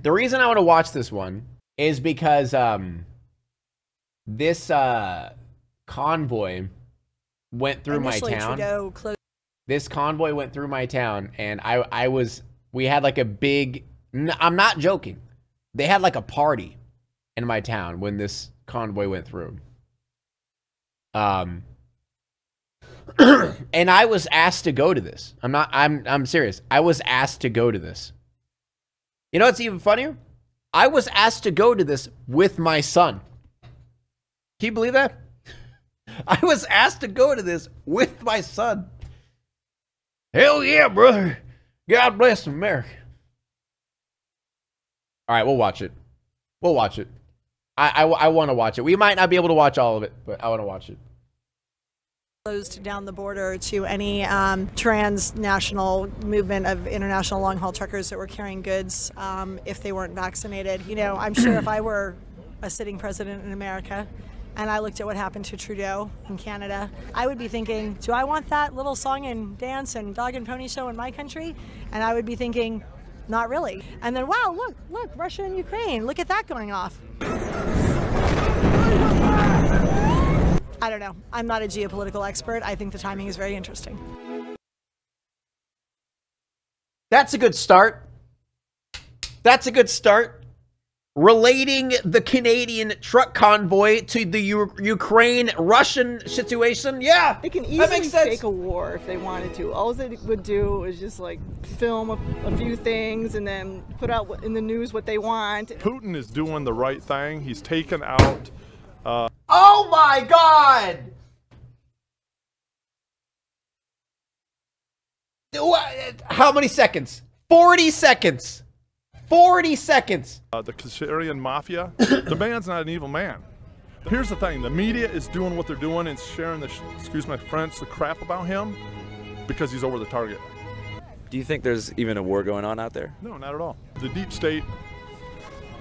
The reason I want to watch this one is because this convoy went through my town. This convoy went through my town, and we had like a big, I'm not joking, they had like a party in my town when this convoy went through. And I was asked to go to this. I'm serious. I was asked to go to this. You know what's even funnier? I was asked to go to this with my son. Can you believe that? I was asked to go to this with my son. Hell yeah, brother. God bless America. All right, we'll watch it. We'll watch it. I want to watch it. We might not be able to watch all of it, but I want to watch it. Closed down the border to any transnational movement of international long-haul truckers that were carrying goods if they weren't vaccinated. You know, I'm sure if I were a sitting president in America and I looked at what happened to Trudeau in Canada, I would be thinking, do I want that little song and dance and dog and pony show in my country? And I would be thinking, not really. And then, wow, look, Russia and Ukraine, look at that going off. I don't know. I'm not a geopolitical expert. I think the timing is very interesting. That's a good start. That's a good start. Relating the Canadian truck convoy to the Ukraine-Russian situation. Yeah, they can easily fake a war if they wanted to. All they would do is just like film a few things and then put out in the news what they want. Putin is doing the right thing. He's taken out... Oh my God! How many seconds? 40 seconds. 40 seconds. The Kashirian mafia. The man's not an evil man. Here's the thing. The media is doing what they're doing and sharing the, excuse my French, the crap about him because he's over the target. Do you think there's even a war going on out there? No, not at all. The deep state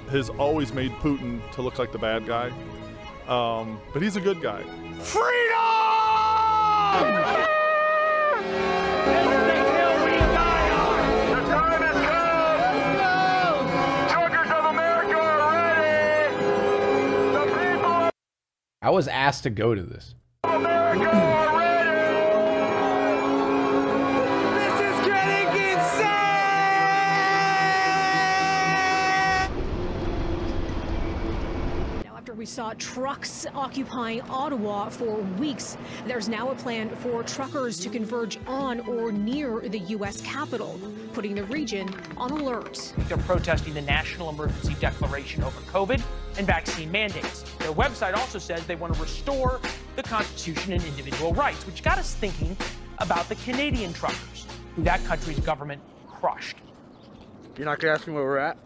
has always made Putin to look like the bad guy. But he's a good guy. Freedom! I was asked to go to this. America are ready! This is getting insane! Now, after we saw trucks occupying Ottawa for weeks, there's now a plan for truckers to converge on or near the U.S. Capitol, putting the region on alert. They're protesting the national emergency declaration over COVID and vaccine mandates. Their website also says they want to restore the Constitution and individual rights, which got us thinking about the Canadian truckers, who that country's government crushed. You're not going to ask me where we're at?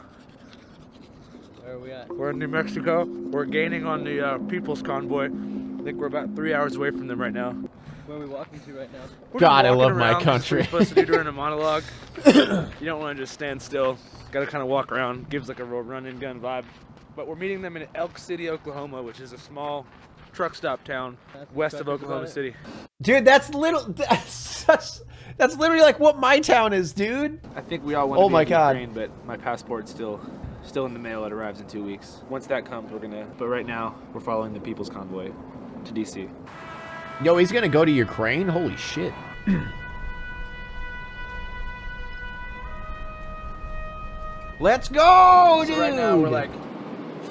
Where are we at? We're in New Mexico. We're gaining on the People's Convoy. I think we're about 3 hours away from them right now. Where are we walking to right now? God, I love my country. That's what you're supposed to do during a monologue. You don't want to just stand still. Got to kind of walk around. Gives like a real run-and-gun vibe. But we're meeting them in Elk City, Oklahoma, which is a small truck stop town west of Oklahoma City. Dude, that's literally like what my town is, dude. I think we all want to be in Ukraine, but my passport's still in the mail. It arrives in 2 weeks. Once that comes, we're gonna. But right now, we're following the People's Convoy to DC. Yo, he's gonna go to Ukraine? Holy shit. Let's go, dude! So right now we're like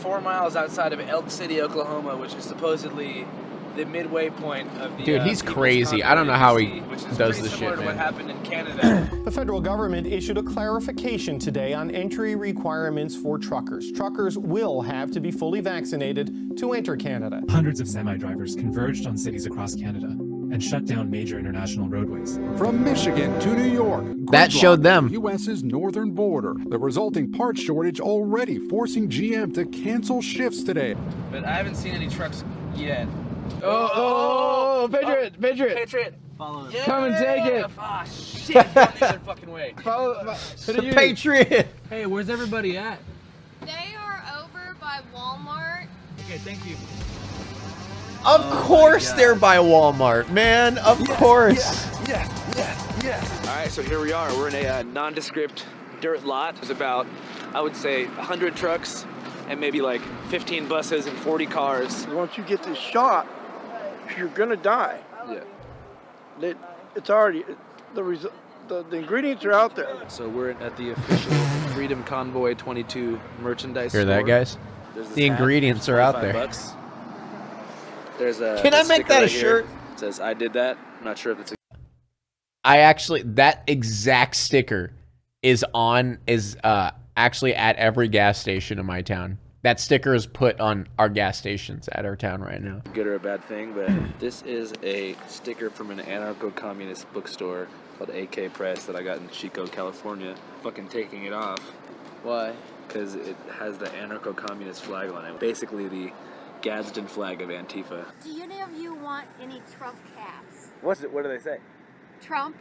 4 miles outside of Elk City, Oklahoma, which is supposedly the midway point of the dude, he's crazy. I don't know how he does this shit, man. What happened in Canada. The federal government issued a clarification today on entry requirements for truckers. Truckers will have to be fully vaccinated to enter Canada. Hundreds of semi-drivers converged on cities across Canada and shut down major international roadways. From Michigan to New York, that showed them. The U.S.'s northern border. The resulting parts shortage already forcing GM to cancel shifts today. But I haven't seen any trucks yet. Patriot. Follow him. Yeah. Come and take it. Ah, shit. It's going the other fucking way. The Patriot. Hey, where's everybody at? They are over by Walmart. Okay, thank you. Of course they're by Walmart, man. Of course. Yes. All right, so here we are. We're in a nondescript dirt lot. There's about I would say 100 trucks and maybe like 15 buses and 40 cars. Once you get this shot, you're gonna die. Yeah. It's already, the ingredients are out there. So we're at the official Freedom Convoy 22 merchandise Hear store. that, guys? There's this The hat, ingredients are out there. $25. There's a Can I make sticker that a right here. shirt? It says, I did that. I'm not sure if it's I actually, that exact sticker is actually at every gas station in my town. That sticker is put on our gas stations at our town right now. a good or a bad thing, but this is a sticker from an anarcho-communist bookstore called AK Press that I got in Chico, California. Fucking taking it off. Why? Because it has the anarcho-communist flag on it. Basically the Gadsden flag of Antifa. Do any of you want any Trump caps? What's it? What do they say? Trump?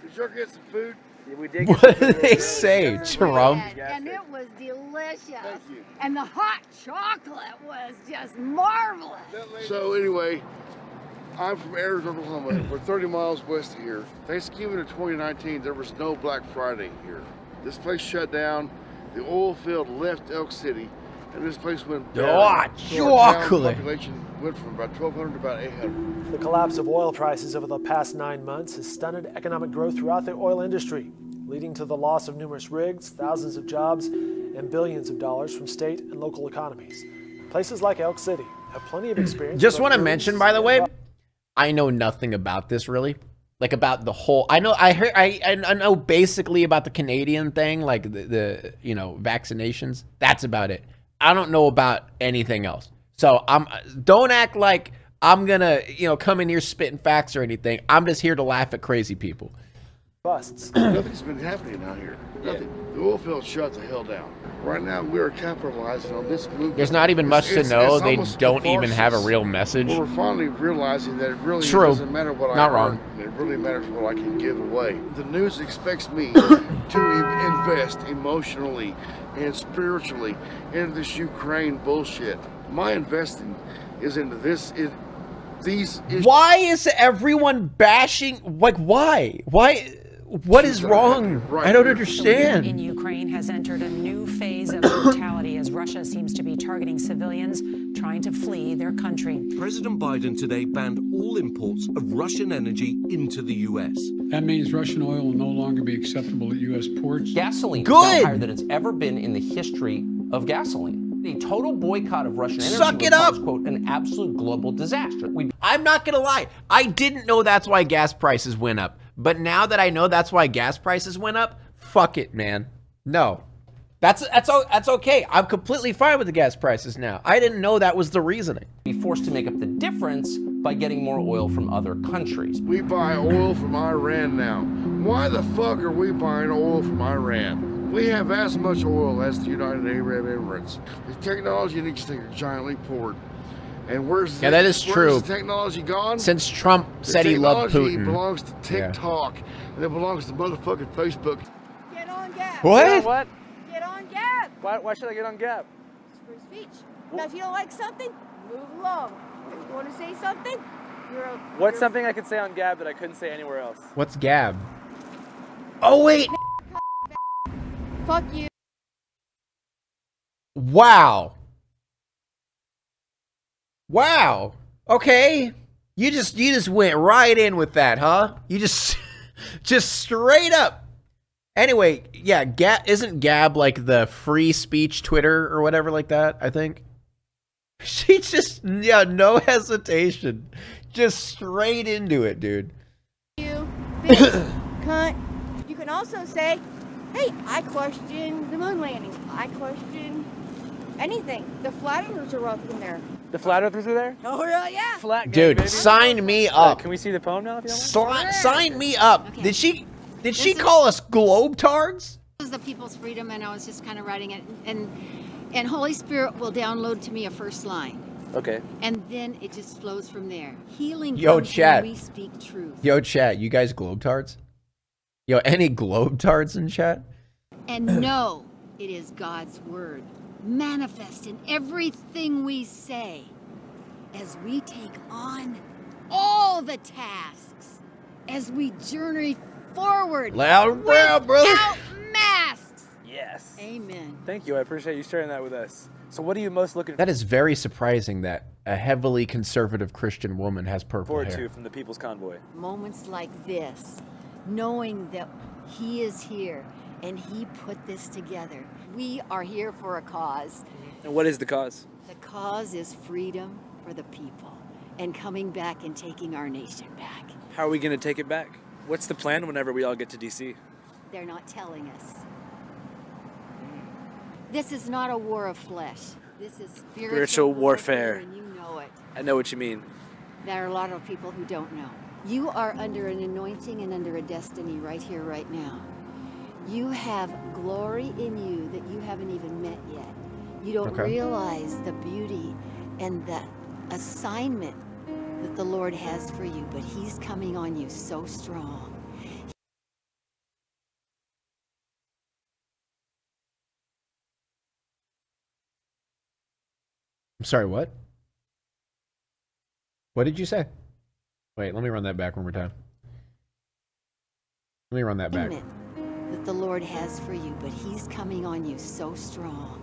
Did you get some food? Yeah, we did. What do they say, Trump? And it was delicious. And the hot chocolate was just marvelous. So anyway, I'm from Arizona, Oklahoma. We're 30 miles west of here. Thanksgiving of 2019, there was no Black Friday here. This place shut down. The oil field left Elk City, and this place went down. So our town chocolate. population went from about 1,200 to about 800. The collapse of oil prices over the past 9 months has stunted economic growth throughout the oil industry, leading to the loss of numerous rigs, thousands of jobs, and billions of dollars from state and local economies. Places like Elk City have plenty of experience. Just want to mention, by the way, I know nothing about this really. Like about the whole, I know basically about the Canadian thing, like the you know, vaccinations. That's about it. I don't know about anything else. So don't act like I'm gonna, you know, come in here spitting facts or anything. I'm just here to laugh at crazy people. Busts. Nothing's been happening out here. Nothing. The oil field shut the hell down. Right now, we are capitalizing on this movement. There's not even much to know. They almost don't even catharsis. have a real message. Well, we're finally realizing that it really True. doesn't matter what Not I wrong. earn. It really matters what I can give away. The news expects me to invest emotionally and spiritually into this Ukraine bullshit. My investing is into these issues. Why is everyone bashing? Like, why? Why? What is wrong? I don't understand. In Ukraine has entered a new phase of brutality as Russia seems to be targeting civilians trying to flee their country. President Biden today banned all imports of Russian energy into the U.S. That means Russian oil will no longer be acceptable at U.S. ports. Gasoline is now higher than it's ever been in the history of gasoline. The total boycott of Russian energy Suck would it up! cause, quote, an absolute global disaster. I'm not gonna lie. I didn't know that's why gas prices went up. But now that I know that's why gas prices went up, fuck it, man. No. That's okay. I'm completely fine with the gas prices now. I didn't know that was the reasoning. Be forced to make up the difference by getting more oil from other countries. We buy oil from Iran now. Why the fuck are we buying oil from Iran? We have as much oil as the United Arab Emirates. The technology needs to take a giant leap forward. And where's that is true. Where's the technology gone? Since Trump said he loved Technology Putin. belongs to TikTok, and it belongs to motherfucking Facebook. Get on Gab. What? Get on what? Get on Gab. Why should I get on Gab? It's free speech. Now, if you don't like something, move along. If you want to say something, What's something I could say on Gab that I couldn't say anywhere else? What's Gab? Oh, wait. Fuck you. Wow. Wow. Okay. You just went right in with that, huh? You just straight up. Anyway, yeah, isn't Gab like the free speech Twitter or whatever like that, I think? She just, yeah, no hesitation. Just straight into it, dude. You, bitch, cunt. You can also say, hey, I question the moon landing. I question anything. The flat earthers are up in there. The flat earthers are there? Oh, really? Yeah. Flat gang, Dude, baby. sign me up. Can we see the poem now if you want? Sign me up. Okay. Did she call us globetards? This is the People's Freedom, and I was just kind of writing it. And Holy Spirit will download to me a first line. Okay. And then it just flows from there. Healing Yo, comes chat. when we speak truth. Yo, chat, you guys globetards? Yo, any globetards in chat? And know it is God's word. Manifest in everything we say as we take on all the tasks, as we journey forward Loud and proud, brother. without masks. Yes. Amen. Thank you. I appreciate you sharing that with us. So what are you most looking That is very surprising that a heavily conservative Christian woman has purple forward hair. to from the People's Convoy? Moments like this, knowing that he is here and he put this together. We are here for a cause. And what is the cause? The cause is freedom for the people and coming back and taking our nation back. How are we going to take it back? What's the plan whenever we all get to D.C.? They're not telling us. This is not a war of flesh. This is Spiritual warfare. And you know it. I know what you mean. There are a lot of people who don't know. You are under an anointing and under a destiny right here, right now. You have glory in you that you haven't even met yet. You don't realize the beauty and the assignment that the Lord has for you, but he's coming on you so strong. I'm sorry, what? What did you say? Wait, let me run that back one more time. Let me run that back. That the Lord has for you, but he's coming on you so strong.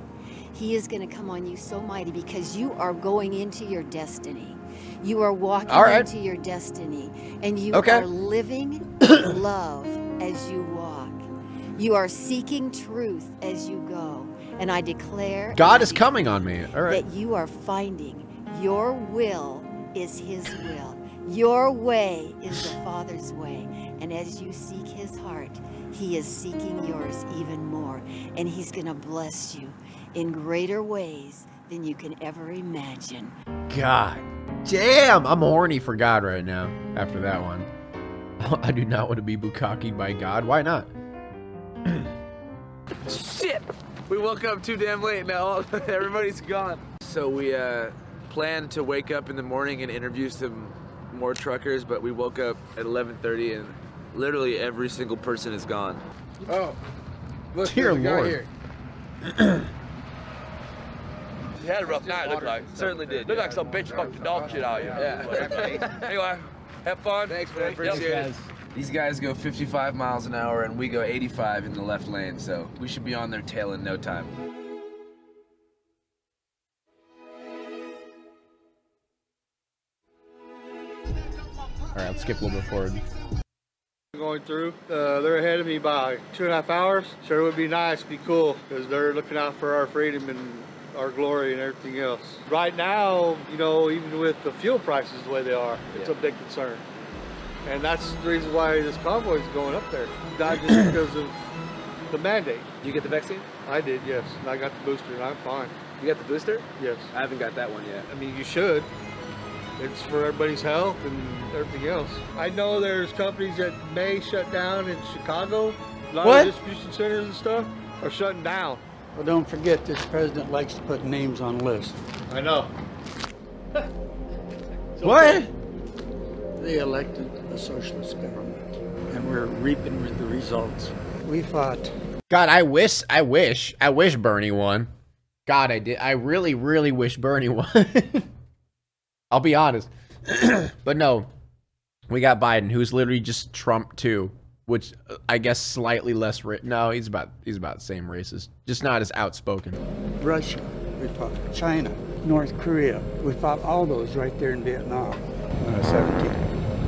He is going to come on you so mighty because you are going into your destiny. You are walking into your destiny, and you are living love as you walk. You are seeking truth as you go. And I declare God is coming on me. All right. that you are finding your will is his will. Your way is the Father's way. And as you seek his heart, he is seeking yours even more. And he's going to bless you in greater ways than you can ever imagine. God damn, I'm horny for God right now after that one. I do not want to be bukkakied by God. Why not? Shit! We woke up too damn late now. Everybody's gone. So we planned to wake up in the morning and interview some more truckers, but we woke up at 11:30 and literally every single person is gone. Oh, look, Dear there's a guy Lord. here. You had a rough night, looked like. Certainly did. Looked like some bitch fucked the dog shit out of you. Yeah. Anyway, have fun. Thanks, man. Appreciate it. These guys go 55 miles an hour and we go 85 in the left lane, so we should be on their tail in no time. All right, let's skip a little bit forward. Going through, they're ahead of me by 2.5 hours. Sure would be nice, be cool, because they're looking out for our freedom and our glory and everything else. Right now, you know, even with the fuel prices the way they are, it's a big concern. And that's the reason why this convoy is going up there. Not just because of the mandate. Did you get the vaccine? I did, yes. And I got the booster and I'm fine. You got the booster? Yes. I haven't got that one yet. I mean, you should. It's for everybody's health and everything else. I know there's companies that may shut down in Chicago. A lot of distribution centers and stuff are shutting down. Well, don't forget this president likes to put names on lists. I know. What? They elected a socialist government, and we're reaping the results. We fought. God, I wish Bernie won. God, I did. I really, really wish Bernie won. I'll be honest. But no, we got Biden, who's literally just Trump too, which I guess slightly less. No, he's about the same racist, just not as outspoken. Russia, we fought. China, North Korea, we fought all those right there in Vietnam when I was 17.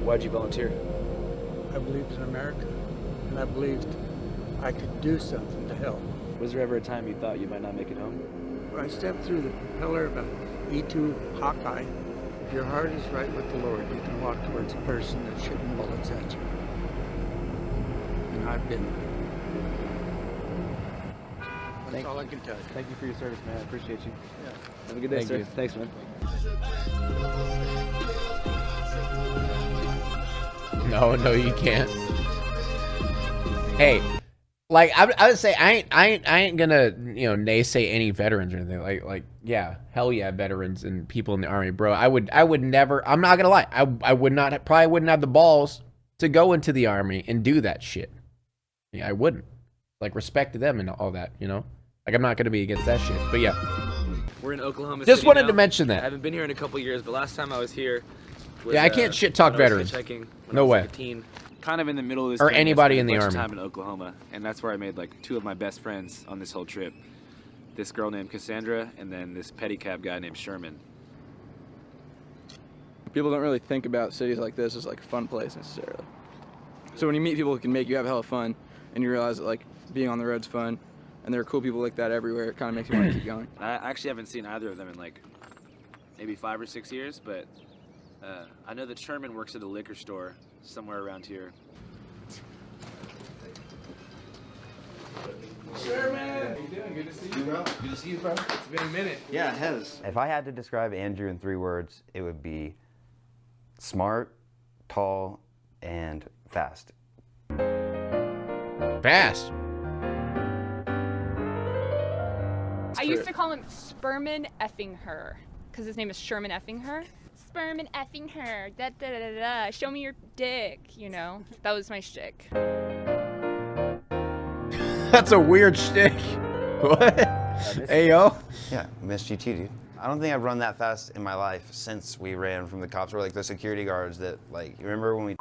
Why'd you volunteer? I believed in America, and I believed I could do something to help. Was there ever a time you thought you might not make it home? When I stepped through the propeller of an E-2 Hawkeye, if your heart is right with the Lord, you can walk towards a person that's shooting bullets at you. And I've been there. That's all I can tell you. Thank you for your service, man. I appreciate you. Yeah. Have a good day, Thank sir. you. Thanks, man. No, you can't. Hey, like I would say, I ain't gonna naysay any veterans or anything. Like yeah, hell yeah, veterans and people in the army, bro. I would never. I'm not gonna lie. I would not probably wouldn't have the balls to go into the army and do that shit. Yeah, I wouldn't. Like respect to them and all that, you know. Like I'm not gonna be against that shit. But yeah, We're in Oklahoma just City wanted now. to mention that. I haven't been here in a couple years, but last time I was here was, Yeah, I can't shit talk when I was veterans. hitchhiking when No I was way. like a teen. kind of in the middle of this. Or thing, anybody I in spent the a bunch of Army. time in Oklahoma, and that's where I made like 2 of my best friends on this whole trip. This girl named Cassandra, and then this pedicab guy named Sherman. People don't really think about cities like this as like a fun place necessarily. So when you meet people who can make you have hella fun, and you realize that like being on the road's fun, and there are cool people like that everywhere, it kind of makes you want to keep going. I actually haven't seen either of them in like maybe 5 or 6 years, but I know that Sherman works at a liquor store somewhere around here. Sherman! How you doing? Good to see you, bro. Good to see you, bro. It's been a minute. Yeah, it has. If I had to describe Andrew in 3 words, it would be smart, tall, and fast. Fast. I used to call him Sperman effing her, because his name is Sherman effing her. Sperman effing her, da da da da da. Show me your dick, you know? That was my shtick. That's a weird shtick. What? Hey, yo. Yeah, missed you too, dude. I don't think I've run that fast in my life since we ran from the cops or like the security guards that like, you remember when we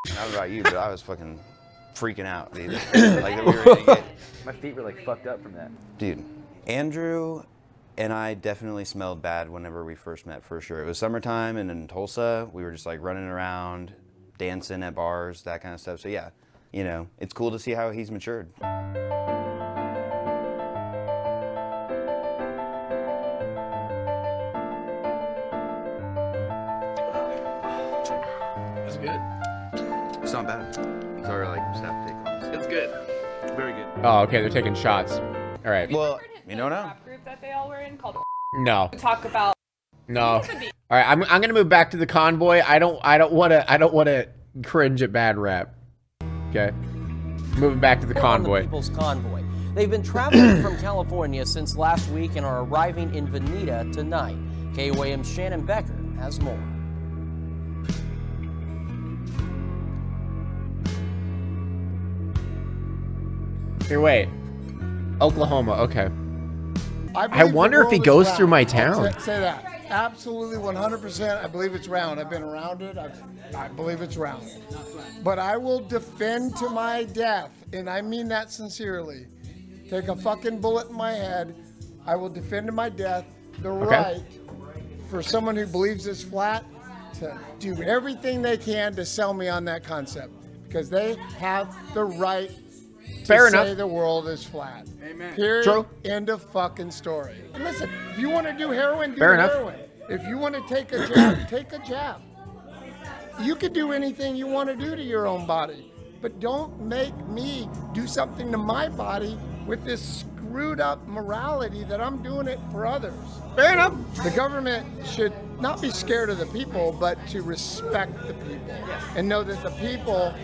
I don't know about you, but I was fucking freaking out, dude. Like that we were gonna get... My feet were like fucked up from that. Dude, Andrew and I definitely smelled bad whenever we first met, for sure. It was summertime, and in Tulsa, we were just like running around, dancing at bars, that kind of stuff. So yeah, you know, it's cool to see how he's matured. That's good. It's not bad. Sorry, like, just have to take off. It's good. Very good. Oh, okay, they're taking shots. All right. Well, you don't know. Rap group that they all were in called. No. Talk about. No. All right, I'm gonna move back to the convoy. I don't wanna cringe at bad rap. Okay. Moving back to the convoy. People's Convoy. They've been traveling from California since last week and are arriving in Veneta tonight. KOAM's Shannon Becker has more. Here, wait. Oklahoma. Okay. I believe wonder the if he world is goes round. through my I'll town. say that. Absolutely 100%. I believe it's round. I've been around it. I believe it's round. But I will defend to my death, and I mean that sincerely. Take a fucking bullet in my head. I will defend to my death the right for someone who believes it's flat to do everything they can to sell me on that concept, because they have the right to Fair say enough. the world is flat. Amen. Period. True. End of fucking story. And listen, if you want to do heroin, do Fair enough. heroin. If you want to take a jab, take a jab. You can do anything you want to do to your own body, but don't make me do something to my body with this screwed up morality that I'm doing it for others. Fair enough. The government should not be scared of the people, but to respect the people and know that the people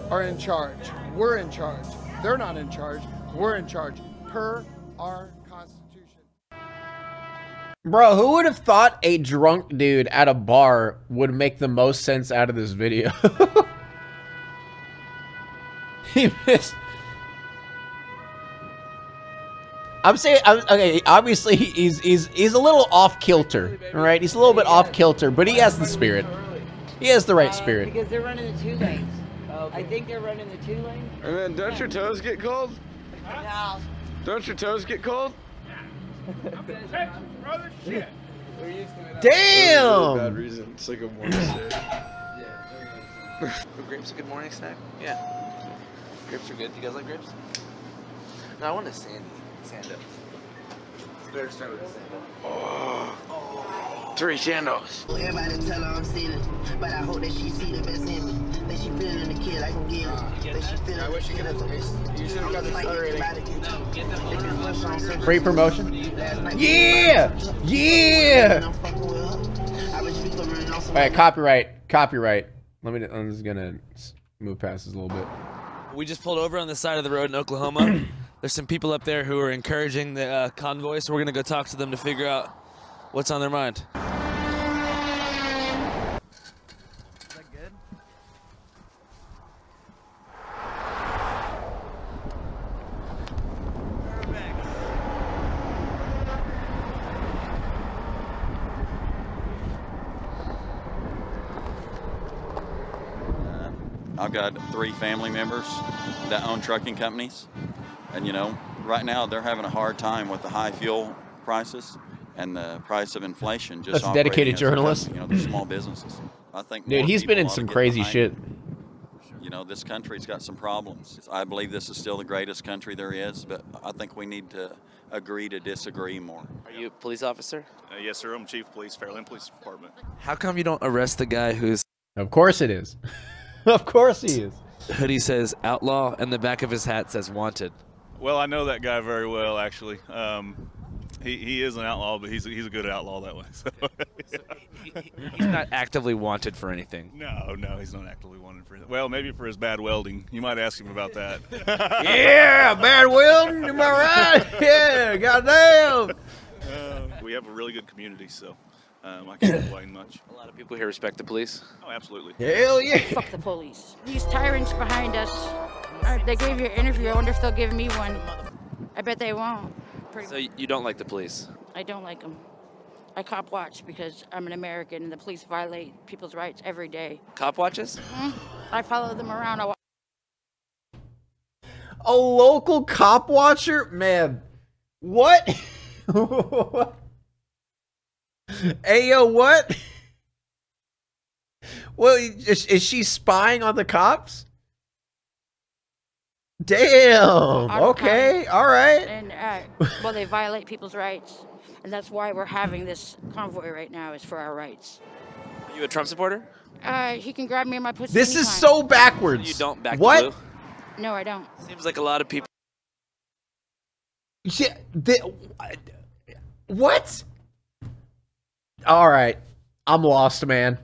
are in charge. We're in charge. They're not in charge. We're in charge per our Constitution. Bro, who would have thought a drunk dude at a bar would make the most sense out of this video? He missed. I'm saying, okay, obviously he's a little off kilter, all right? He's a little bit off kilter, but he has the spirit. He has the right spirit. Because they're running the 2 lanes. I think they're running the 2 lanes. And then don't your toes get cold? No. Don't your toes get cold? Damn! Bad reason. It's like a morning snack. Yeah. Grapes a good morning snack? Yeah. Grapes are good. You guys like grapes? No, I want a sandy. Sando. It's better to start with a sando. Oh. 3 sandos. Everybody tell her I'm sinning, but I hope that she see the best in me. That she feeling the kid like I'm giving. That she feeling I wish you could have You should have got the star rating. Free promotion? Yeah! Yeah! All right, copyright. I'm just gonna move past this a little bit. We just pulled over on the side of the road in Oklahoma. There's some people up there who are encouraging the convoy, so we're gonna go talk to them to figure out what's on their mind. I've got 3 family members that own trucking companies. And, you know, right now they're having a hard time with the high fuel prices and the price of inflation. Just That's a dedicated journalist. You know, they're small businesses. I think Dude, more he's been people in ought to some get crazy behind shit. it. You know, this country's got some problems. I believe this is still the greatest country there is, but I think we need to agree to disagree more. Are you a police officer? Yes, sir. I'm Chief of Police, Fairland Police Department. How come you don't arrest the guy whose Of course it is. Of course he is. hoodie says outlaw and the back of his hat says wanted? Well, I know that guy very well, actually. He is an outlaw, but he's a good outlaw that way. So, He's not actively wanted for anything. No, he's not actively wanted for anything. Well, maybe for his bad welding. You might ask him about that. Yeah, bad welding. Am I right? Yeah, goddamn. We have a really good community, so I can't complain much. A lot of people here respect the police. Oh, absolutely. Hell yeah. Fuck the police. These tyrants behind us, they gave you an interview. I wonder if they'll give me one. I bet they won't. So you don't like the police? I don't like them. I cop watch because I'm an American and the police violate people's rights every day. Cop watches? I follow them around. A local cop watcher? Man, what? Ayo, what? Well, is she spying on the cops? Damn. Okay. All right. And well, they violate people's rights, and that's why we're having this convoy right now. Is for our rights. Are you a Trump supporter? He can grab me in my pussy. This is anytime. so backwards. You don't back what? the blue? No, I don't. Seems like a lot of people. Yeah, what? All right. I'm lost, man.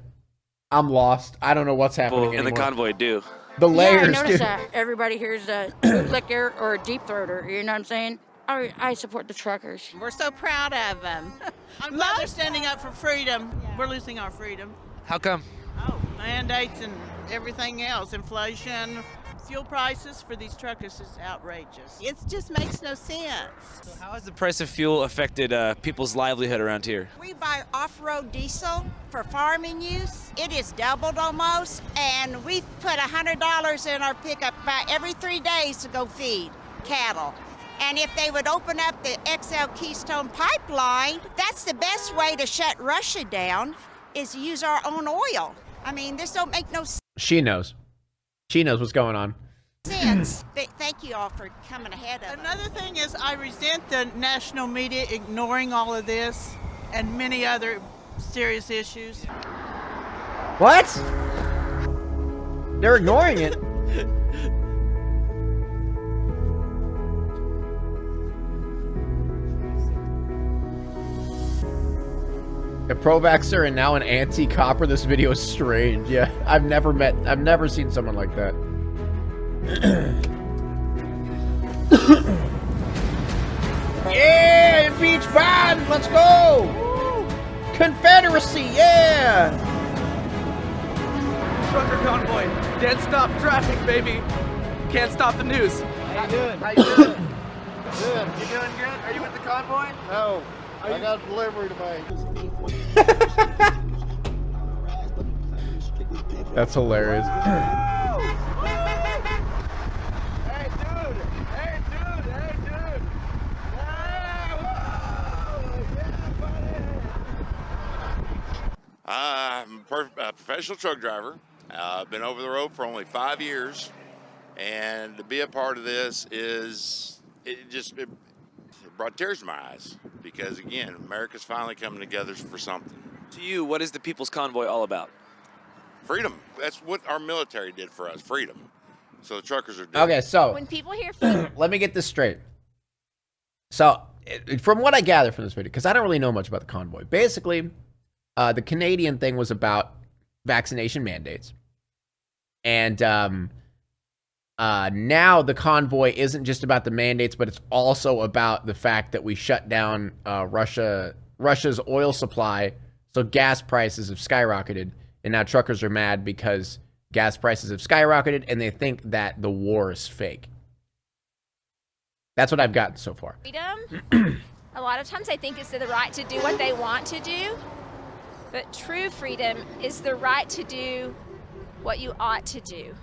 I'm lost. I don't know what's happening In the anymore. convoy do. The layers, yeah, I noticed dude. that. Everybody here's a bootlicker or a deep throater. You know what I'm saying? I support the truckers. We're so proud of them. I'm glad they're standing up for freedom. We're losing our freedom. How come? Oh, mandates and everything else. Inflation, fuel prices for these truckers is outrageous. It just makes no sense. So how has the price of fuel affected people's livelihood around here? We buy off-road diesel for farming use. It is doubled almost, and we put $100 in our pickup about every 3 days to go feed cattle. And if they would open up the XL Keystone pipeline, that's the best way to shut Russia down, is to use our own oil. I mean, this don't make no She knows. She knows what's going on. sense. Thank you all for coming ahead of us. Another thing is I resent the national media ignoring all of this and many other serious issues. What? They're ignoring it. A pro-vaxxer and now an anti-copper. This video is strange. Yeah, I've never seen someone like that. Yeah, impeach Biden. Let's go. Confederacy. Yeah. Trucker convoy. Dead stop traffic, baby. Can't stop the news. How you doing? How you doing? Good. You doing good? Are you with the convoy? No. I got a delivery to make. That's hilarious. I'm a professional truck driver. I've been over the road for only 5 years, and to be a part of this it brought tears to my eyes because, again, America's finally coming together for something. To you, what is the People's Convoy all about? Freedom. That's what our military did for us, freedom. So the truckers are doing. Okay, so When people hear let me get this straight. So, from what I gather from this video, because I don't really know much about the convoy, basically, the Canadian thing was about vaccination mandates. And now the convoy isn't just about the mandates, but it's also about the fact that we shut down Russia's oil supply, so gas prices have skyrocketed, and now truckers are mad because gas prices have skyrocketed, and they think that the war is fake. That's what I've gotten so far. freedom, a lot of times I think it's the right to do what they want to do, but true freedom is the right to do what you ought to do.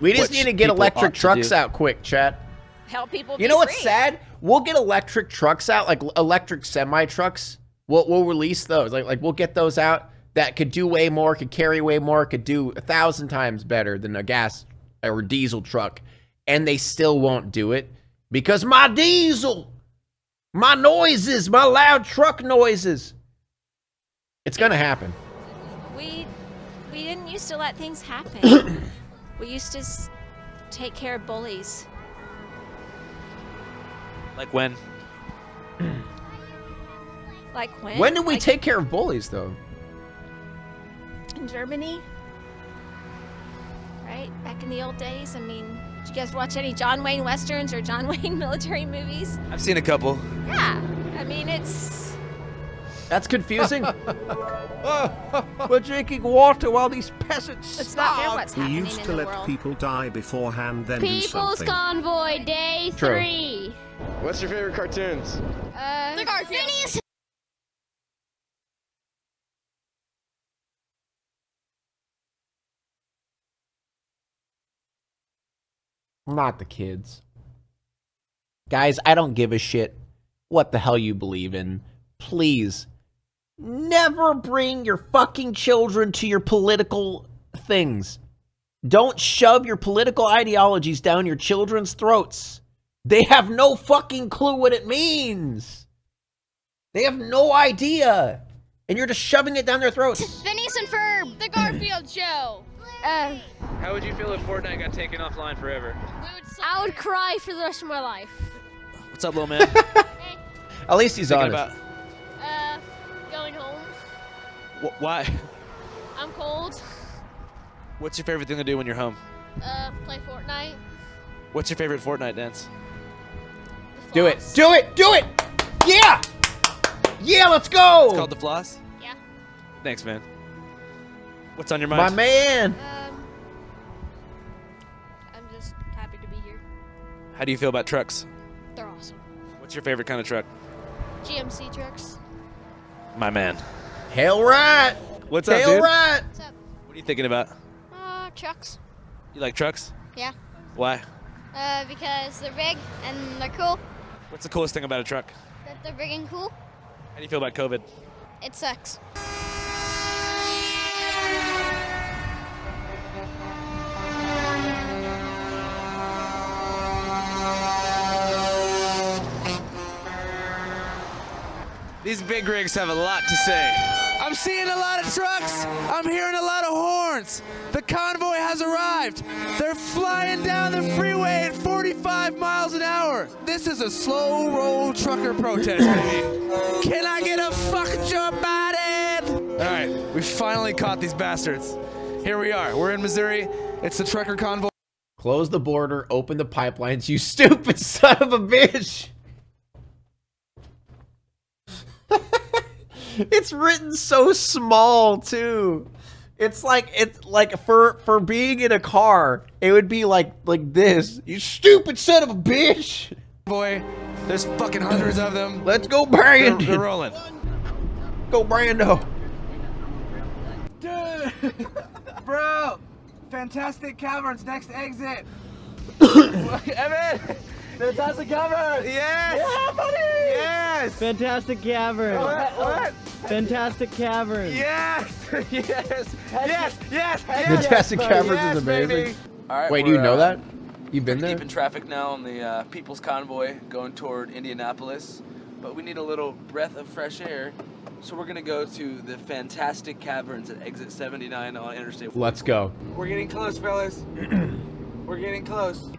We just need to get electric trucks out quick, chat. Help people. You know what's sad? We'll get electric trucks out, like electric semi trucks. We'll release those. Like we'll get those out that could do way more, could carry way more, could do 1,000 times better than a gas or diesel truck, and they still won't do it because my diesel, my noises, my loud truck noises. It's gonna happen. We didn't used to let things happen. We used to take care of bullies. Like when? Like when? When did we take care of bullies, though? In Germany, right? Back in the old days. I mean, did you guys watch any John Wayne westerns or John Wayne military movies? I've seen a couple. Yeah, I mean it's. That's confusing. We're drinking water while these peasants. It's not fair what's We happening used in to the let world. people die beforehand, then do People's something. Convoy Day True. 3. What's your favorite cartoons? The Garfield. Not the kids. Guys, I don't give a shit what the hell you believe in. Please, never bring your fucking children to your political things. Don't shove your political ideologies down your children's throats. They have no fucking clue what it means. They have no idea. And you're just shoving it down their throats. Phineas and Ferb, the Garfield Show. How would you feel if Fortnite got taken offline forever? I would cry for the rest of my life. What's up, little man? At least he's Thinking honest. Going home. Why? I'm cold. What's your favorite thing to do when you're home? Play Fortnite. What's your favorite Fortnite dance? Do it. Do it. Do it. Yeah. Yeah, let's go. It's called the floss? Yeah. Thanks, man. What's on your mind? My man. I'm just happy to be here. How do you feel about trucks? They're awesome. What's your favorite kind of truck? GMC trucks. My man. Hail right. What's up, Hail dude? right. What's up? What are you thinking about? Trucks. You like trucks? Yeah. Why? Because they're big and they're cool. What's the coolest thing about a truck? That they're big and cool. How do you feel about COVID? It sucks. These big rigs have a lot to say. I'm seeing a lot of trucks. I'm hearing a lot of horns. The convoy has arrived. They're flying down the freeway at 45 miles an hour. This is a slow roll trucker protest, baby. Can I get a fuck Joe Biden? All right, we finally caught these bastards. Here we are. We're in Missouri. It's the trucker convoy. Close the border. Open the pipelines. You stupid son of a bitch. It's written so small too. It's like for being in a car, it would be like this. You stupid son of a bitch. Boy, there's fucking hundreds of them. Let's go, Brandon. They're rolling. Go, Brando. Dude, bro, Fantastic Caverns, next exit. Evan, Fantastic Caverns. Yes. Yeah, buddy. Yes. Fantastic Caverns. What? Fantastic Caverns. Yes. Yes. Yes. Yes. Fantastic Caverns yes, is amazing. baby. All right, Wait, do you know that? You've been there? Deep in traffic now on the People's Convoy going toward Indianapolis, but we need a little breath of fresh air, so we're gonna go to the Fantastic Caverns at exit 79 on Interstate 44. Let's go. We're getting close, fellas. We're getting close.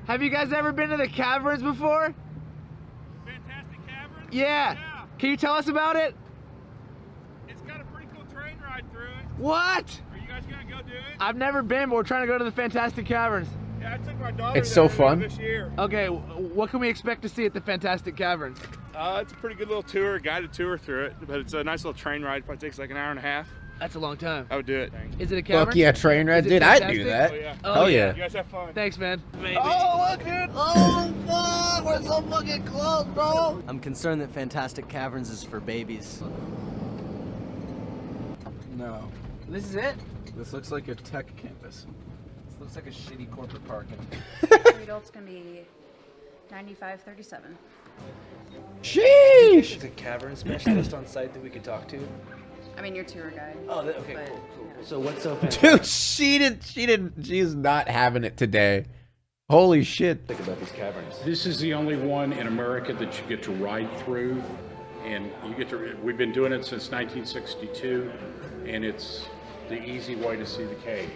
Have you guys ever been to the caverns before? Fantastic Caverns? Yeah. Can you tell us about it? It's got a pretty cool train ride through it. What? Are you guys gonna go do it? I've never been, but we're trying to go to the Fantastic Caverns. Yeah, I took my daughter It's so there fun. this year. Okay, what can we expect to see at the Fantastic Caverns? It's a pretty good little tour, guided tour through it, but it's a nice little train ride. Probably takes like an hour and a half. That's a long time. I would do it. Is it a cavern? Fuck yeah, train ride, Is it dude. I'd do fantastic? that. Oh, yeah. Hell yeah. You guys have fun. Thanks, man. Maybe. Oh, look, dude. Oh, fuck. We're so fucking close, bro. I'm concerned that Fantastic Caverns is for babies. No. This is it? This looks like a tech campus. Looks like a shitty corporate parking. 3 adults gonna be $95.37. Sheesh! There's a cavern specialist on site that we could talk to. I mean, your tour guide. Oh, okay, but, cool. So what's so fantastic? Dude, she's not having it today. Holy shit. Think about these caverns. This is the only one in America that you get to ride through, and you get to. We've been doing it since 1962, and it's the easy way to see the cave.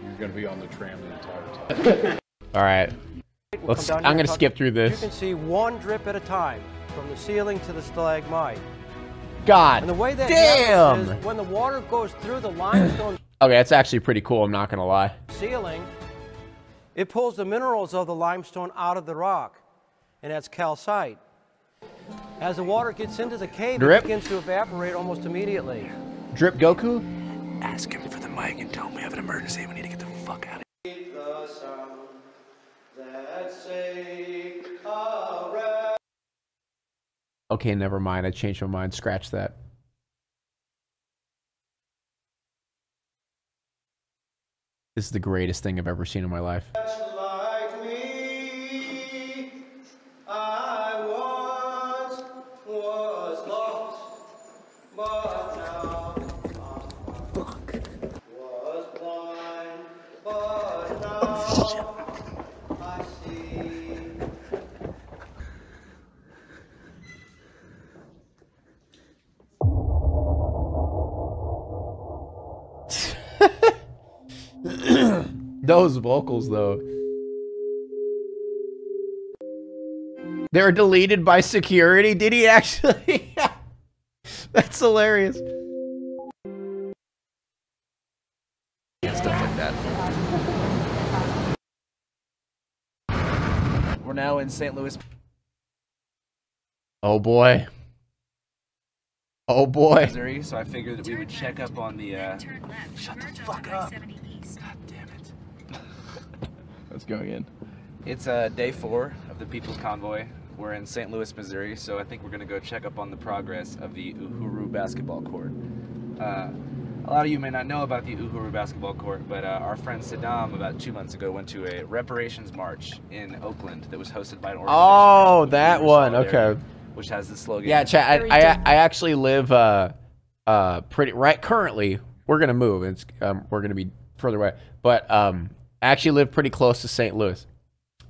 You're going to be on the tram the entire time. All right. I'm going to skip through You this. can see one drip at a time, from the ceiling to the stalagmite. God And the way that damn! happens is when the water goes through the limestone Okay, that's actually pretty cool. I'm not going to lie. ceiling, it pulls the minerals of the limestone out of the rock, and that's calcite. As the water gets into the cave, Drip. it begins to evaporate almost immediately. Drip Goku? Ask him for the mic and tell him we have an emergency. We need to get the fuck out of Okay, never mind. I changed my mind. Scratch that. This is the greatest thing I've ever seen in my life. Those vocals, though. They were deleted by security. Did he actually? That's hilarious. And stuff like that. We're now in St. Louis. Oh boy. Oh boy. Missouri, so I figured that we would check up on the. Shut the fuck up. God damn it. Let's go again. It's day 4 of the People's Convoy. We're in St. Louis, Missouri, so I think we're gonna go check up on the progress of the Uhuru basketball court. A lot of you may not know about the Uhuru basketball court, but our friend Saddam about 2 months ago went to a reparations march in Oakland that was hosted by an organization. Oh, that one. Okay. Which has the slogan. Yeah, chat. I actually live pretty right currently. We're gonna move. It's we're gonna be further away, but I actually live pretty close to St. Louis.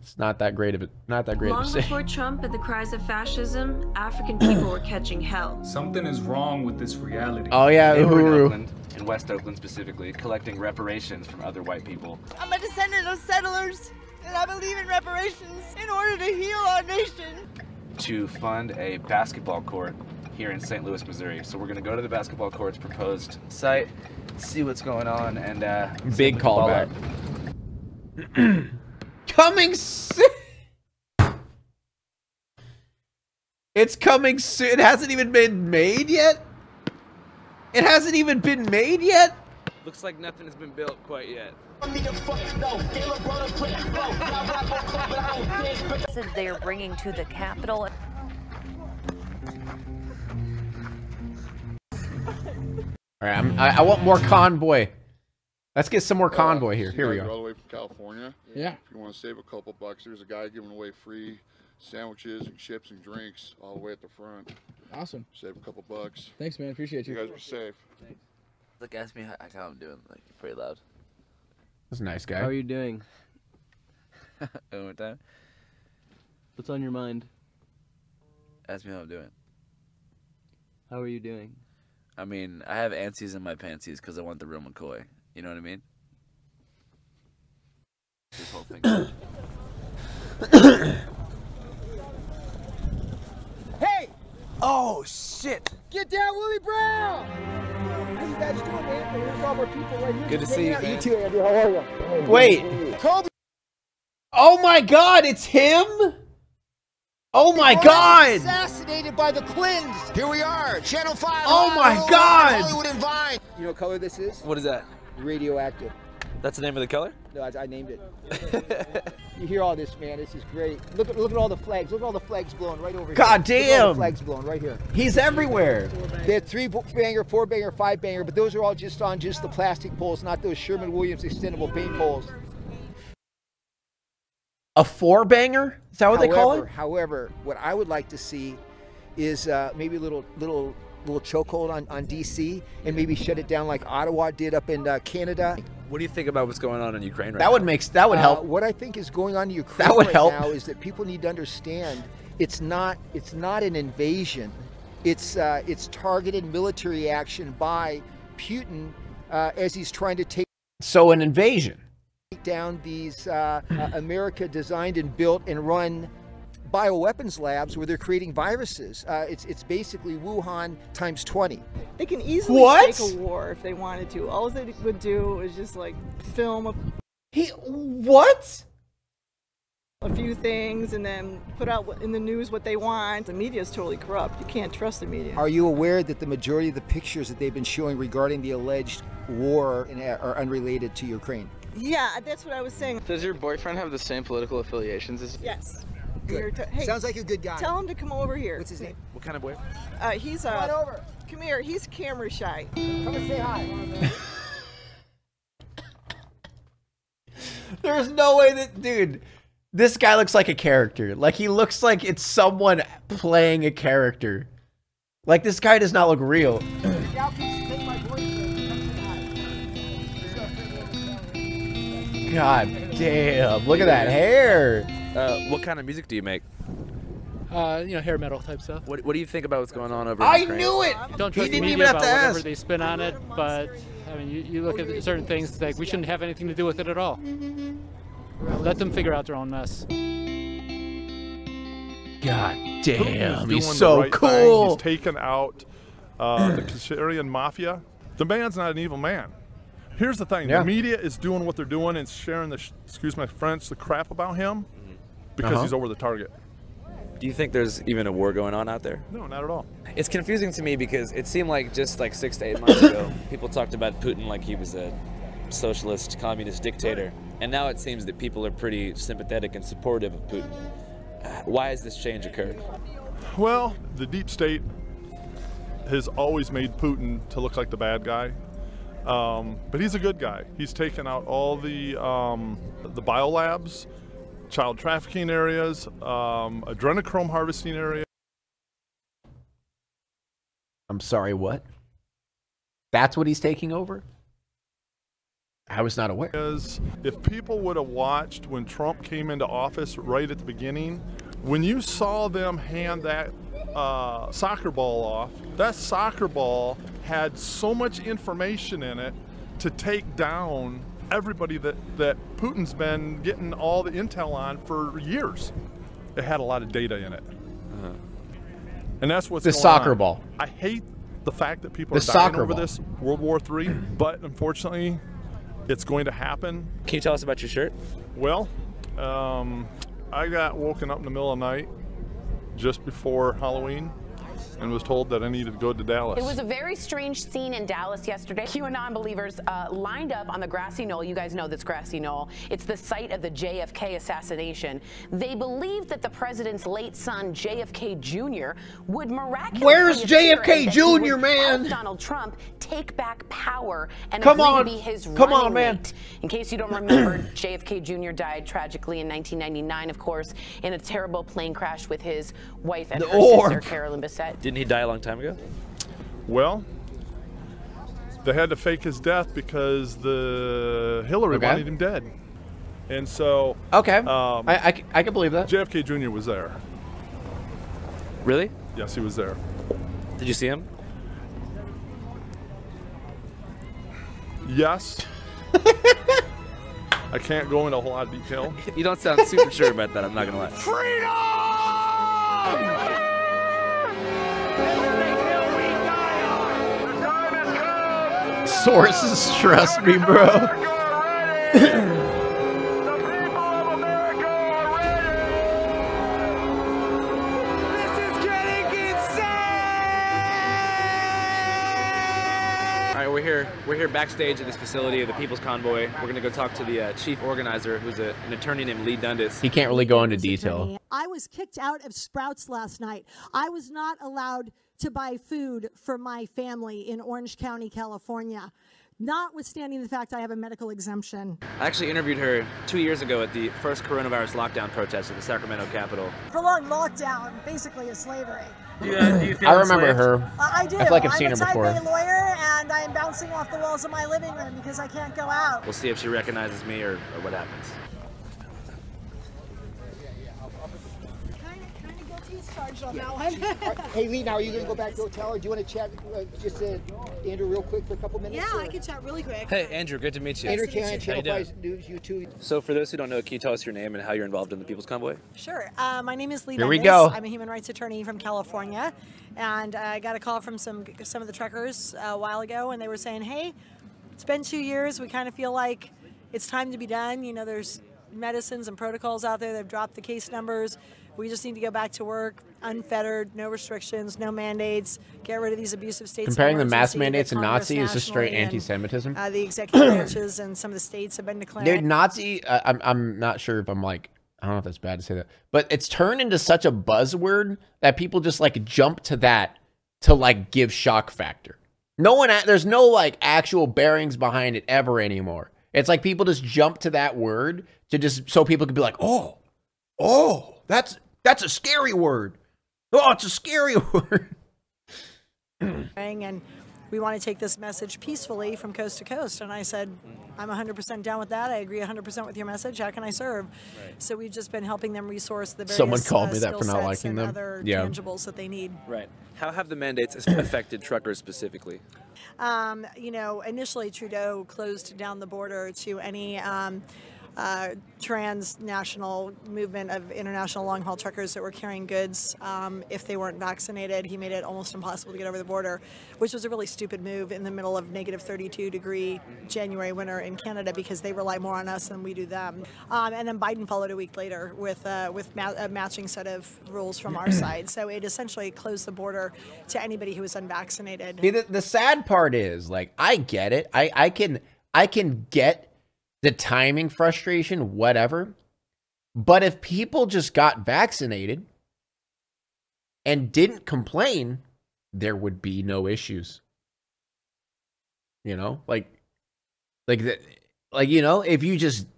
It's not that great of a Long city. before Trump and the cries of fascism, African people were catching hell. Something is wrong with this reality. Oh yeah, They were in Uhuru. Oakland, in West Oakland specifically, collecting reparations from other white people. I'm a descendant of settlers, and I believe in reparations in order to heal our nation. To fund a basketball court here in St. Louis, Missouri. So we're gonna go to the basketball court's proposed site, see what's going on, and Big callback. Coming soon. It's coming soon. It hasn't even been made yet. It hasn't even been made yet. Looks like nothing has been built quite yet. Said they are bringing to the Capitol. All right, I want more convoy. Let's get some more convoy here. Here we All go. the way from California. Yeah. If you want to save a couple bucks, there's a guy giving away free sandwiches and chips and drinks all the way at the front. Awesome. Save a couple bucks. Thanks, man. Appreciate you. You guys were safe. Look, ask me how I'm doing. Like, pretty loud. That's a nice guy. How are you doing? One more time. What's on your mind? Ask me how I'm doing. How are you doing? I mean, I have antsies in my pantsies because I want the real McCoy. You know what I mean? This whole thing. Hey! Oh, shit! Get down, Willie Brown! How you guys doing, man? Here's all our people right here. Good to see you, man. You too, Andy. How are you? Wait. Kobe. Oh my God! It's him. Oh my God! Assassinated by the Clintons. Here we are, Channel 5. Oh my God! Hollywood and Vine. You know what color this is? What is that? Radioactive. That's the name of the color? No, I named it. You hear all this, man. This is great. Look at all the flags. Look at all the flags blowing right over here. God Look at all damn. the flags blowing right here. He's everywhere. They had 3-banger, 4-banger, 5-banger, but those are all just on the plastic poles, not those Sherman-Williams extendable paint poles. A four-banger? Is that what they call it? However, what I would like to see is maybe a little chokehold on DC and maybe shut it down like Ottawa did up in Canada. What do you think about what's going on in Ukraine right That now? would help. What I think is going on in Ukraine That would right help. now is that people need to understand it's not an invasion. It's targeted military action by Putin as he's trying to take So an invasion. down these America designed and built and run bioweapons labs where they're creating viruses. It's basically Wuhan times 20. They can easily What? take a war if they wanted to. All they would do is just like film what? A few things and then put out in the news what they want. The media is totally corrupt. You can't trust the media. Are you aware that the majority of the pictures that they've been showing regarding the alleged war are unrelated to Ukraine? Yeah, that's what I was saying. Does your boyfriend have the same political affiliations as? Yes. Good. Hey, Sounds like a good guy. Tell him to come over here. What's his name? What kind of boy? He's Come on over. Come here. He's camera shy. Come and say hi. There's no way that, dude, this guy looks like a character. Like, he looks like it's someone playing a character. Like, this guy does not look real. God damn. Look at that hair. What kind of music do you make? Hair metal type stuff. What do you think about what's going on over in I Ukraine? knew it! Don't trust the media about whatever they spin on it, but I mean, you look at certain things, it's like we shouldn't have anything to do with it at all. Let them figure out their own mess. God Putin damn, is he's doing so the right cool. thing. He's taken out the Kashirian mafia. The man's not an evil man. Here's the thing: Yeah. the media is doing what they're doing and sharing the, excuse my French, the crap about him because he's over the target. Do you think there's even a war going on out there? No, not at all. It's confusing to me because it seemed like just like 6 to 8 months ago, people talked about Putin like he was a socialist, communist dictator. And now it seems that people are pretty sympathetic and supportive of Putin. Why has this change occurred? Well, the deep state has always made Putin to look like the bad guy. But he's a good guy. He's taken out all the biolabs, child trafficking areas, adrenochrome harvesting area. I'm sorry, what? That's what he's taking over? I was not aware. If people would have watched when Trump came into office right at the beginning, when you saw them hand that soccer ball off, that soccer ball had so much information in it to take down everybody that Putin's been getting all the intel on for years. It had a lot of data in it. And that's what's The going soccer on. ball. I hate the fact that people The are dying soccer over ball. this World War III, but unfortunately, it's going to happen. Can you tell us about your shirt? Well, I got woken up in the middle of the night just before Halloween and was told that I needed to go to Dallas. It was a very strange scene in Dallas yesterday. QAnon believers lined up on the grassy knoll. You guys know this grassy knoll. It's the site of the JFK assassination. They believed that the president's late son, JFK Jr., would miraculously Where's appear JFK and that he Jr., would man? help Donald Trump take back power and Come agree on. to be his Come on, running man. mate. In case you don't remember, JFK Jr. died tragically in 1999, of course, in a terrible plane crash with his wife and her sister, Carolyn Bessette. Didn't he die a long time ago? Well, they had to fake his death because the Hillary Okay. wanted him dead. And so... Okay, I can believe that. JFK Jr. was there. Really? Yes, he was there. Did you see him? Yes. I can't go into a whole lot of detail. You don't sound super sure about that, I'm not gonna lie. Sources trust me, bro. All right, we're here backstage at this facility of the People's Convoy. We're gonna go talk to the chief organizer, who's an attorney named Lee Dundas. He can't really go into detail. I was kicked out of Sprouts last night. I was not allowed to buy food for my family in Orange County, California. notwithstanding the fact I have a medical exemption. I actually interviewed her 2 years ago at the first coronavirus lockdown protest at the Sacramento Capitol. Prolonged lockdown, basically, is slavery. Do you feel I remember her. I do. I feel like I've seen her I'm a before. type A lawyer, and I'm bouncing off the walls of my living room because I can't go out. We'll see if she recognizes me or what happens. Charged on that one. Hey, Lee, now are you going to go back to the hotel, or do you want to chat Andrew real quick for a couple minutes? Yeah, or? I can chat really quick. Hey, Andrew, good to meet you. Andrew Cannon, How you Channel doing? 5 News, you too. So for those who don't know, can you tell us your name and how you're involved in the People's Convoy? Sure. My name is Lee Here we Bendis. go. I'm a human rights attorney from California, and I got a call from some of the truckers a while ago, and they were saying, hey, it's been 2 years. We kind of feel like it's time to be done. You know, there's medicines and protocols out there. They've dropped the case numbers. We just need to go back to work, unfettered, no restrictions, no mandates, get rid of these abusive states. Comparing the mask mandates and Nazi is just straight anti-Semitism. The executive branches and some of the states have been declared. Dude, Nazi, I'm not sure if I'm like, I don't know if that's bad to say that, but it's turned into such a buzzword that people just like jump to that to like give shock factor. There's no like actual bearings behind it ever anymore. It's like people just jump to that word to just, so people could be like, oh, that's a scary word. Oh, it's a scary word. And we want to take this message peacefully from coast to coast. And I said, I'm 100% down with that. I agree 100% with your message. How can I serve? Right. So we've just been helping them resource the various Someone called me that for not liking them. Other tangibles that they need. Right. How have the mandates affected truckers specifically? You know, initially Trudeau closed down the border to any transnational movement of international long-haul truckers that were carrying goods. If they weren't vaccinated, he made it almost impossible to get over the border, which was a really stupid move in the middle of negative 32-degree January winter in Canada, because they rely more on us than we do them. And then Biden followed a week later with a matching set of rules from our side. So it essentially closed the border to anybody who was unvaccinated. See, the sad part is, like, I get it. I can get the timing frustration, whatever. But if people just got vaccinated and didn't complain, there would be no issues. You know, you know, if you just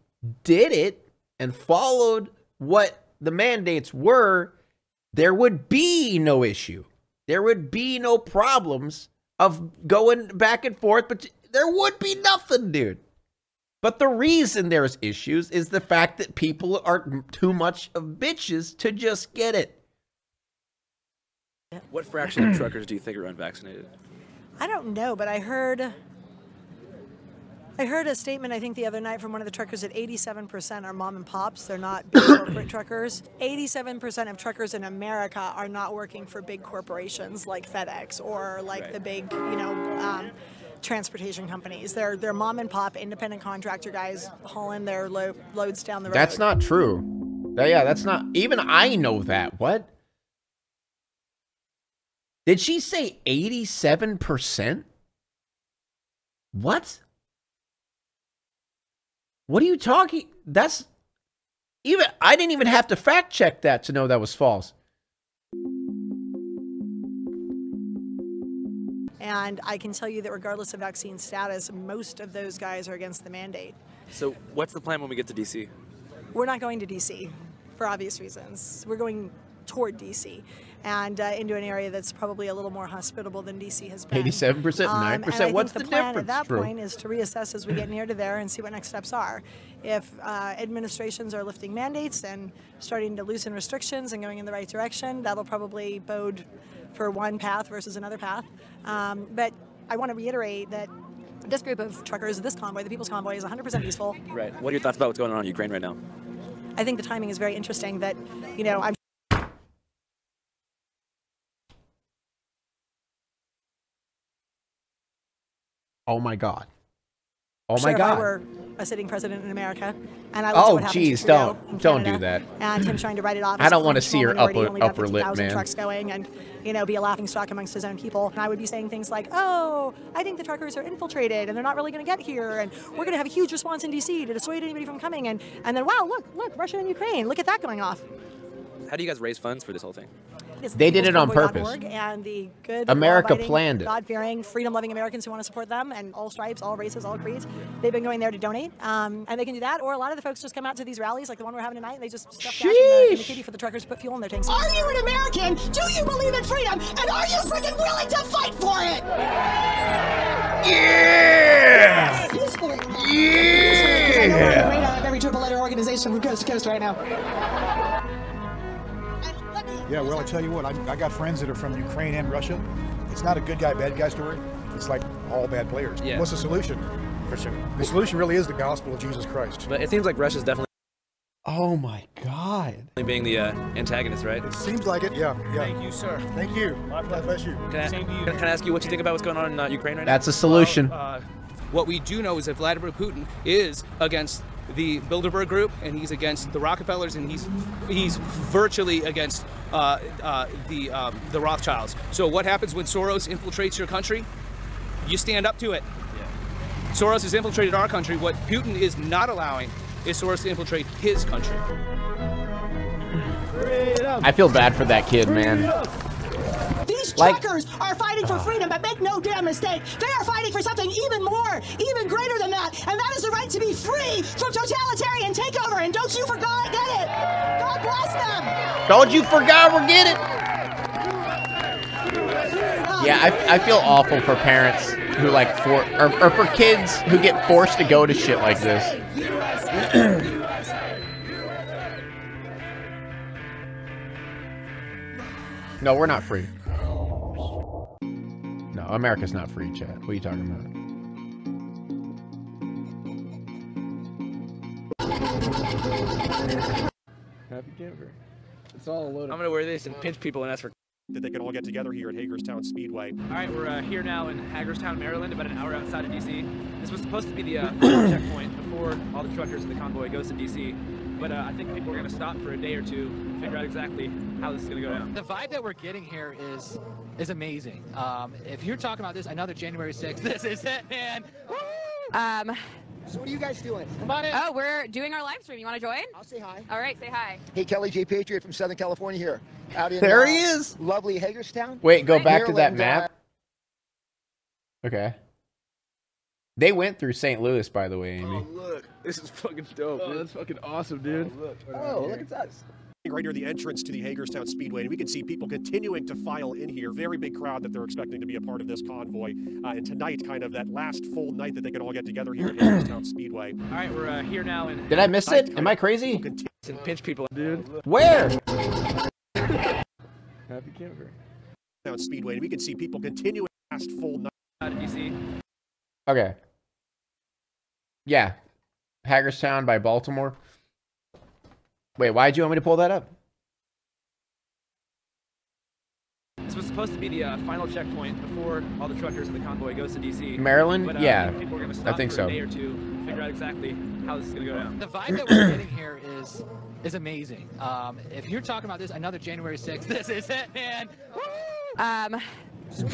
did it and followed what the mandates were, there would be no issue. There would be no problems of going back and forth, but there would be nothing, dude. But the reason there's issues is the fact that people are too much of bitches to just get it. What fraction of truckers do you think are unvaccinated? I don't know, but I heard a statement, I think, the other night from one of the truckers that 87% are mom and pops. They're not big corporate truckers. 87% of truckers in America are not working for big corporations like FedEx or like the big, you know, transportation companies. They're mom and pop independent contractor guys hauling their loads down the road. That's not true. Yeah, that's not, even I know that. What? Did she say 87%? What? What are you talking? That's even, I didn't even have to fact check that to know that was false. And I can tell you that regardless of vaccine status, most of those guys are against the mandate. So what's the plan when we get to D.C.? We're not going to D.C. for obvious reasons. We're going toward D.C. and into an area that's probably a little more hospitable than D.C. has been. 87%, 9%, what's the plan difference? At that point is to reassess as we get near to there and see what next steps are. If administrations are lifting mandates and starting to loosen restrictions and going in the right direction, that'll probably bode for one path versus another path. But I want to reiterate that this group of truckers, this convoy, the People's Convoy, is 100% peaceful. Right. What are your thoughts about what's going on in Ukraine right now? I think the timing is very interesting that, you know, I'm Oh my God. Oh sure my God. If I were a sitting president in America, and I looked at what happened to Trudeau in don't Canada, do that. and him trying to write it off. I don't want to see your upper upper lip, man. Trucks going, and you know, be a laughingstock amongst his own people. And I would be saying things like, "Oh, I think the truckers are infiltrated, and they're not really going to get here, and we're going to have a huge response in D.C. to dissuade anybody from coming." And then, wow, look, Russia and Ukraine, look at that going off. How do you guys raise funds for this whole thing? It's They did it on peoplesconvoy.org, purpose. And the good, America law-abiding, planned it. God-fearing, freedom-loving Americans who want to support them, and all stripes, all races, all creeds, they've been going there to donate. And they can do that, or a lot of the folks just come out to these rallies, like the one we're having tonight, and they just stuff cash in the kitty for the truckers to put fuel in their tanks. Are you an American? Do you believe in freedom? And are you freaking willing to fight for it? Yeah! Peacefully. Yeah! I know we're on the radar of every triple-letter organization from coast to coast right now. Yeah, well, I tell you what, I got friends that are from Ukraine and Russia. It's not a good guy, bad guy story. It's like all bad players. Yeah. What's the solution? For sure. The solution really is the gospel of Jesus Christ. But it seems like Russia's definitely Oh my God. being the antagonist, right? It seems like it, yeah. Thank you, sir. Thank you. God bless you. Can I ask you what you think about what's going on in Ukraine right now? That's a solution. What we do know is that Vladimir Putin is against the Bilderberg Group, and he's against the Rockefellers, and he's virtually against the Rothschilds. So what happens when Soros infiltrates your country? You stand up to it. Yeah. Soros has infiltrated our country. What Putin is not allowing is Soros to infiltrate his country. I feel bad for that kid, man. These truckers are fighting for freedom, but make no damn mistake, they are fighting for something even more, even greater than that, and that is the right to be free from totalitarian takeover, and don't you forget it. God bless them. Don't you forget it. Yeah, I feel awful for parents who like or for kids who get forced to go to shit like this. No, we're not free. No, America's not free, chat. What are you talking about? Happy camper. It's all a load of... I'm gonna wear this and pinch people and ask for that they can all get together here at Hagerstown Speedway. All right, we're here now in Hagerstown, Maryland, about an hour outside of D.C. This was supposed to be the final checkpoint before all the truckers in the convoy goes to D.C. But I think people are going to stop for a day or two and figure out exactly how this is going to go down. The vibe that we're getting here is amazing. If you're talking about this, another January 6th, this is it, man. So what are you guys doing? Come on in. Oh, we're doing our live stream. You want to join? I'll say hi. All right, say hi. Hey, Kelly J. Patriot from Southern California here. Out in, there he is. Lovely Hagerstown. Wait, go back to that Maryland, map. Okay. They went through St. Louis, by the way, Amy. Oh, look. This is fucking dope. Oh, that's fucking awesome, dude. Oh, look at that. Right near the entrance to the Hagerstown Speedway, and we can see people continuing to file in here. Very big crowd that they're expecting to be a part of this convoy. And tonight, kind of that last full night that they can all get together here at Hagerstown Speedway. All right, we're here now in... Did I miss it? Am I crazy? And pinch people, dude. Where? Happy camper. Hagerstown Speedway, and we can see people continuing last full night. Out of DC. Okay. Yeah. Hagerstown by Baltimore. Wait, why'd you want me to pull that up? This was supposed to be the final checkpoint before all the truckers in the convoy goes to D.C. Maryland? But, Yeah, people are gonna I stop think for so. a day or two, figure out exactly how this is going to go down. The vibe that we're getting here is amazing. If you're talking about this, another January 6th, this is it, man.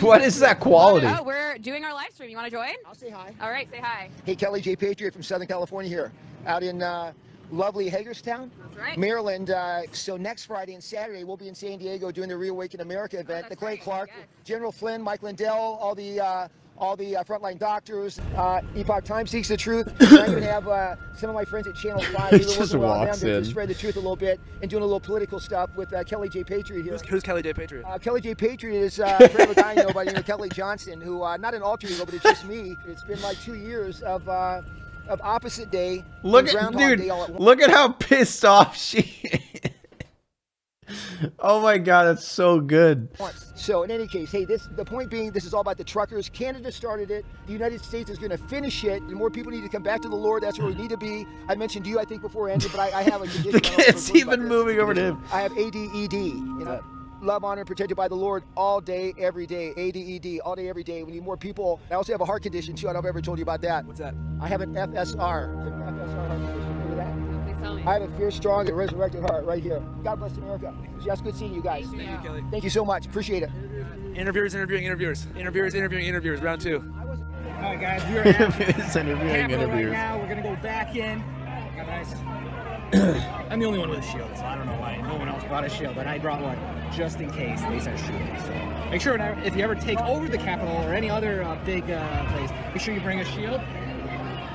What is that quality? Oh, we're doing our live stream. You want to join? I'll say hi. All right, say hi. Hey, Kelly J. Patriot from Southern California here. Out in lovely Hagerstown, right. Maryland. So next Friday and Saturday, we'll be in San Diego doing the Reawaken America event. The Clay Clark, General Flynn, Mike Lindell, all the frontline doctors. Epoch Times seeks the truth. I even have some of my friends at Channel 5 who are working around them to spread the truth a little bit and doing a little political stuff with Kelly J. Patriot here. Who's Kelly J. Patriot? Kelly J. Patriot is a friend of a guy I know by the name of Kelly Johnson, who not an alter ego, but it's just me. It's been like 2 years of opposite day. Look at, dude, look at how pissed off she is. Oh my God, that's so good. So in any case, hey, the point being, this is all about the truckers. Canada started it. The United States is going to finish it. And more people need to come back to the Lord. That's where we need to be. I mentioned you, I think, before, Andrew, but I have a condition. The kid's even moving over to him. I have ADED. You know, love, honor, and protected by the Lord all day, every day. ADED, all day, every day. We need more people. I also have a heart condition, too. I don't know if I've ever told you about that. What's that? I have an FSR. FSR heart condition. Remember that? I have a fierce, strong, and resurrected heart right here. God bless America. It's good seeing you guys. Thank you, Kelly. Thank you so much. Appreciate it. Interviewers interviewing interviewers. Interviewers interviewing interviewers. Round 2. All right, guys, we are at Interviewing Capitol interviewers. right now. We're gonna go back in. Got a nice I'm the only one with a shield, so I don't know why no one else brought a shield, but I brought one just in case they start shooting. So make sure if you ever take over the Capitol or any other big place, make sure you bring a shield.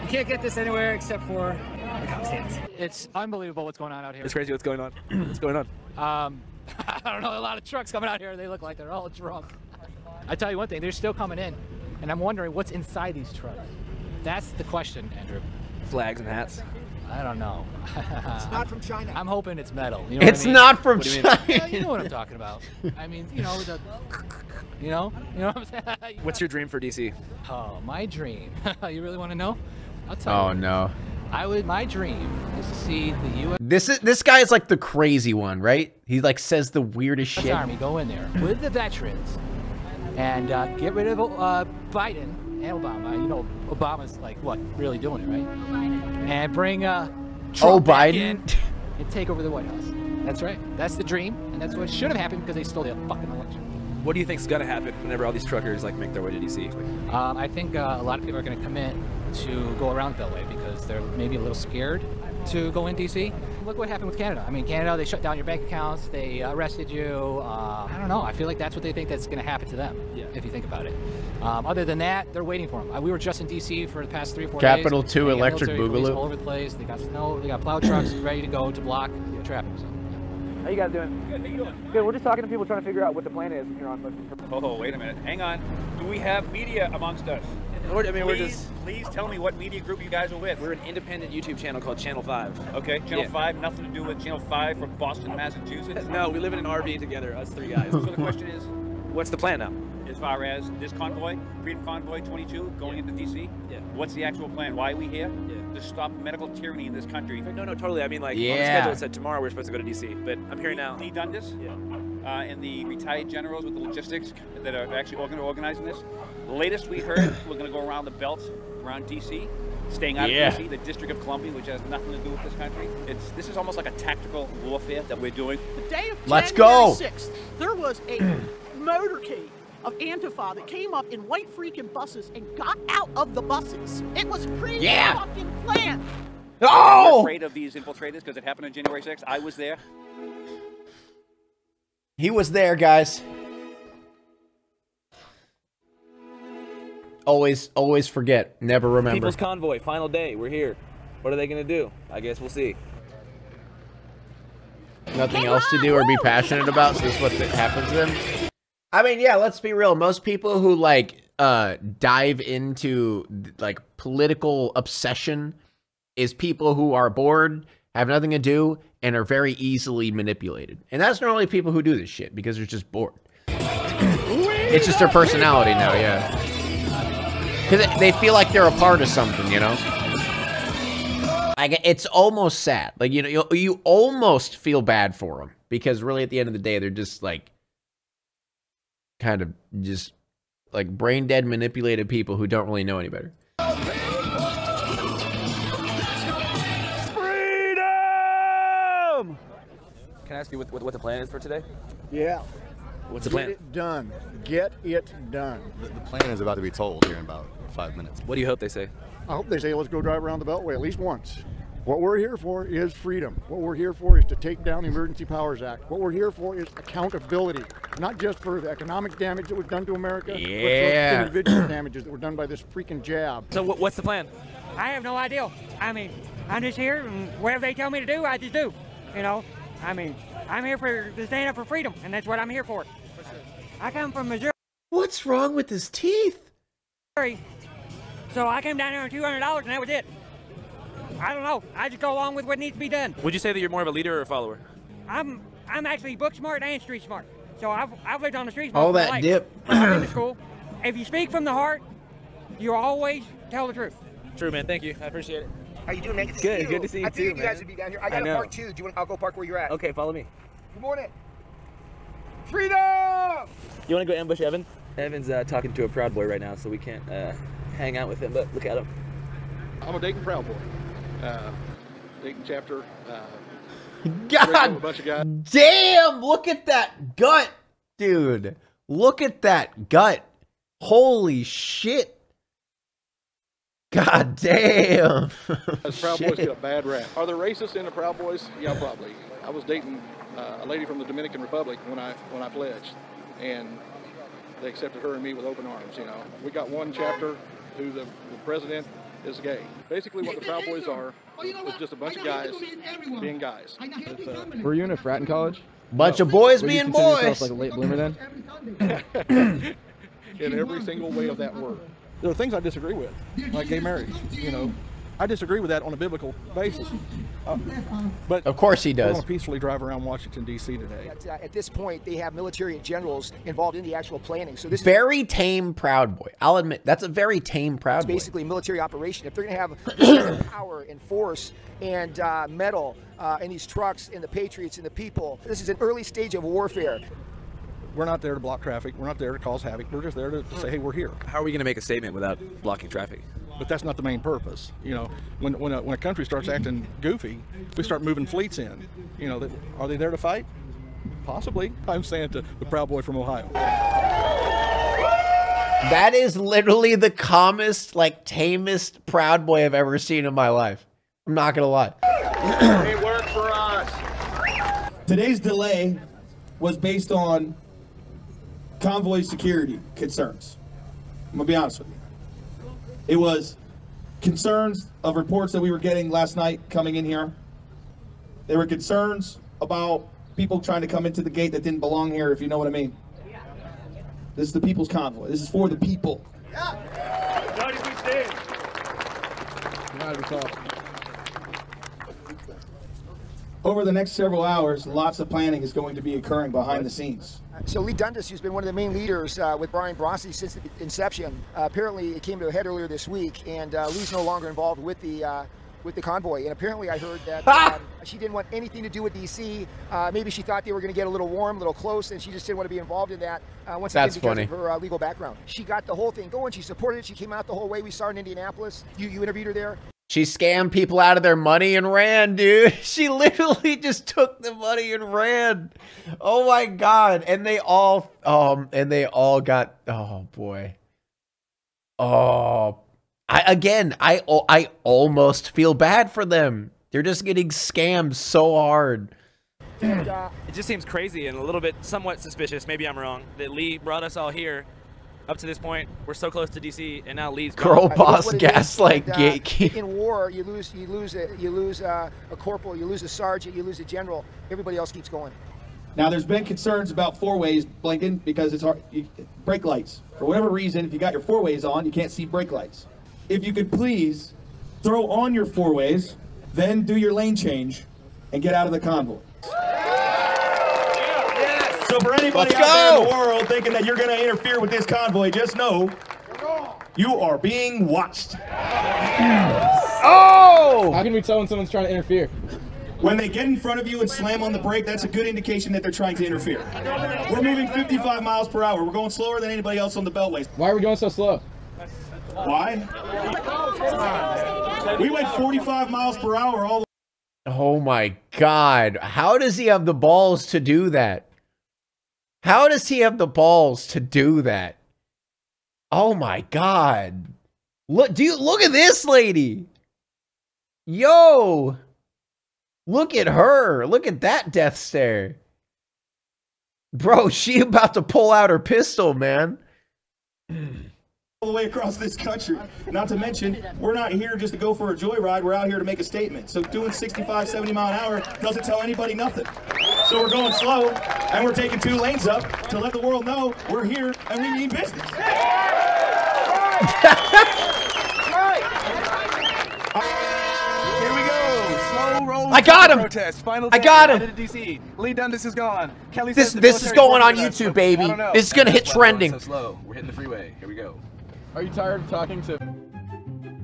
You can't get this anywhere except for the cop stands. It's unbelievable what's going on out here. It's crazy what's going on. What's going on? I don't know, a lot of trucks coming out here. They look like they're all drunk. I tell you one thing, they're still coming in, and I'm wondering what's inside these trucks. That's the question, Andrew. Flags and hats. I don't know. It's not from China. I'm hoping it's metal. You know It's what I mean? not from What do you China. mean? Yeah, you know what I'm talking about. I mean, you know, you know what I'm saying? What's your dream for DC? Oh, my dream. You really want to know? I'll tell Oh you. no. My dream is to see the U.S. This guy is like the crazy one, right? He like says the weirdest shit. Army go in there with the veterans and get rid of Biden and Obama. You know, Obama's like what, really doing it, right? And bring Trump back in and take over the White House. That's right. That's the dream, and that's what should have happened because they stole the fucking election. What do you think's gonna happen whenever all these truckers like make their way to DC? I think a lot of people are going to commit to go around Beltway because they're maybe a little scared to go in DC. Look what happened with Canada. I mean, Canada, they shut down your bank accounts, they arrested you. I don't know. I feel like that's what they think that's going to happen to them, if you think about it. Other than that, they're waiting for them. We were just in DC for the past 3 or 4 days. Capital 2 electric boogaloo. All over the place. They got snow. They got plow trucks ready to go to block the traffic. So. How you guys doing? Good, how you doing? Good, we're just talking to people trying to figure out what the plan is here on Oh, wait a minute. Hang on. Do we have media amongst us? Please tell me what media group you guys are with. We're an independent YouTube channel called Channel 5. Okay, Channel 5, nothing to do with Channel 5 from Boston, Massachusetts? No, we live in an RV together, us 3 guys. So the question is, what's the plan now? as far as this convoy, Freedom Convoy 22, going into DC? Yeah. What's the actual plan? Why are we here? To stop medical tyranny in this country. No, totally. I mean, like, on the schedule it said tomorrow we're supposed to go to DC, but I'm hearing now. Lee Dundas and the retired generals with the logistics that are actually organizing this. The latest we heard, we're going to go around the belt, around DC, staying out of DC, the District of Columbia, which has nothing to do with this country. This is almost like a tactical warfare that we're doing. The day of Let's January go. 6th, there was a motorcade of Antifa that came up in white freaking buses and got out of the buses. It was fucking planned. I'm afraid of these infiltrators because it happened on January 6th. I was there. He was there, guys. Always forget. Never remember. People's Convoy, final day. We're here. What are they going to do? I guess we'll see. Nothing else to do or be passionate about, so this is what happens to them. I mean, yeah, let's be real. Most people who, like, dive into, like, political obsession is people who are bored, have nothing to do, and are very easily manipulated. And that's normally people who do this shit, because they're just bored. It's just their personality now, yeah. Because they feel like they're a part of something, you know? Like, it's almost sad. Like, you know, you almost feel bad for them. Because really, at the end of the day, they're just, like, kind of just, like, brain-dead, manipulated people who don't really know any better. Freedom! Can I ask you what the plan is for today? Yeah. What's the plan? Get it done. Get it done. The plan is about to be told here in about 5 minutes. What do you hope they say? I hope they say, let's go drive around the Beltway at least once. What we're here for is freedom. What we're here for is to take down the Emergency Powers Act. What we're here for is accountability, not just for the economic damage that was done to America, but for individual damages that were done by this freaking jab. So what's the plan? I have no idea. I mean, I'm just here, and whatever they tell me to do, I just do. You know, I mean, I'm here to stand up for freedom, and that's what I'm here for. I come from Missouri. What's wrong with his teeth? So I came down here on $200, and that was it. I don't know. I just go along with what needs to be done. Would you say that you're more of a leader or a follower? I'm actually book smart and street smart. So I've lived on the streets. All most of my that life. dip. I've been to school. If you speak from the heart, you always tell the truth. True, man. Thank you. I appreciate it. How you doing, man? Good. Good to see you I too, figured man. you guys would be down here. I got a park too. I'll go park where you're at. Okay, follow me. Good morning. Freedom! You want to go ambush Evan? Evan's talking to a Proud Boy right now, so we can't hang out with him, but look at him. I'm a Dayton Proud Boy. Dayton chapter. God a bunch of guys. damn, look at that gut, dude. Look at that gut. Holy shit. God damn. As Proud Boys get a bad rap. Are there racists in the Proud Boys? Yeah, probably. I was dating a lady from the Dominican Republic when I pledged, and they accepted her and me with open arms. You know, we got one chapter who the president is gay. Basically, what the Proud Boys are is just a bunch of guys being guys. Were you in a frat in college? Bunch of boys Would you being consider boys. yourself like a late bloomer then? In every single way of that word. There are things I disagree with, like gay marriage. You know, I disagree with that on a biblical basis. But of course he we're does. going to peacefully drive around Washington, D.C. today. At this point, they have military and generals involved in the actual planning. So this Very tame Proud Boy. I'll admit, that's a very tame Proud is Boy. basically a military operation. If they're going to have this kind of power and force and metal in these trucks and the Patriots and the people, this is an early stage of warfare. We're not there to block traffic. We're not there to cause havoc. We're just there to say, hey, we're here. How are we going to make a statement without blocking traffic? But that's not the main purpose. You know, when a country starts acting goofy, we start moving fleets in. You know, are they there to fight? Possibly. I'm saying to the Proud Boy from Ohio. That is literally the calmest, like, tamest Proud Boy I've ever seen in my life. I'm not gonna lie. It worked for us. Today's delay was based on convoy security concerns. I'm gonna be honest with you. It was concerns of reports that we were getting last night coming in here. There were concerns about people trying to come into the gate that didn't belong here, if you know what I mean. This is the people's convoy. This is for the people. Over the next several hours, lots of planning is going to be occurring behind the scenes. So Lee Dundas, who's been one of the main leaders with Brian Brossi since the inception, apparently it came to a head earlier this week, and Lee's no longer involved with the convoy. And apparently I heard that she didn't want anything to do with DC. Maybe she thought they were going to get a little warm, a little close, and she just didn't want to be involved in that. Once again, because of her legal background. She got the whole thing going. She supported it. She came out the whole way. We saw her in Indianapolis. You interviewed her there. She scammed people out of their money and ran, dude. She literally just took the money and ran. Oh my God. And they all got, oh boy. Oh, I almost feel bad for them. They're just getting scammed so hard. It just seems crazy and a little bit somewhat suspicious. Maybe I'm wrong. That Lee brought us all here. Up to this point, we're so close to DC, and now Lee's girl boss gaslight gatekeep. In war, you lose a corporal, you lose a sergeant, you lose a general. Everybody else keeps going. Now, there's been concerns about four-ways blinking because it's hard. Brake lights. For whatever reason, if you got your four-ways on, you can't see brake lights. If you could please throw on your four-ways, then do your lane change, and get out of the convoy. So for anybody out there in the world thinking that you're going to interfere with this convoy, just know you are being watched. Oh! How can we tell when someone's trying to interfere? When they get in front of you and slam on the brake, that's a good indication that they're trying to interfere. We're moving 55 miles per hour. We're going slower than anybody else on the beltways. Why are we going so slow? Why? We went 45 miles per hour all the way. Oh my God. How does he have the balls to do that? How does he have the balls to do that? Oh my God. Look at this lady. Yo. Look at her. Look at that death stare. Bro, she about to pull out her pistol, man. All the way across this country. Not to mention, we're not here just to go for a joyride. We're out here to make a statement. So doing 65, 70 mile an hour doesn't tell anybody nothing. So we're going slow, and we're taking 2 lanes up to let the world know we're here and we mean business. Here we go. Slow roll. I got him. Protest. Final I got him. DC. Lee Dundas is gone. Kelly This says the is military going on ordered us, YouTube, but baby. I don't know. This is gonna hit That's why we're trending. So slow. We're hitting the freeway. Here we go. Are you tired of talking to...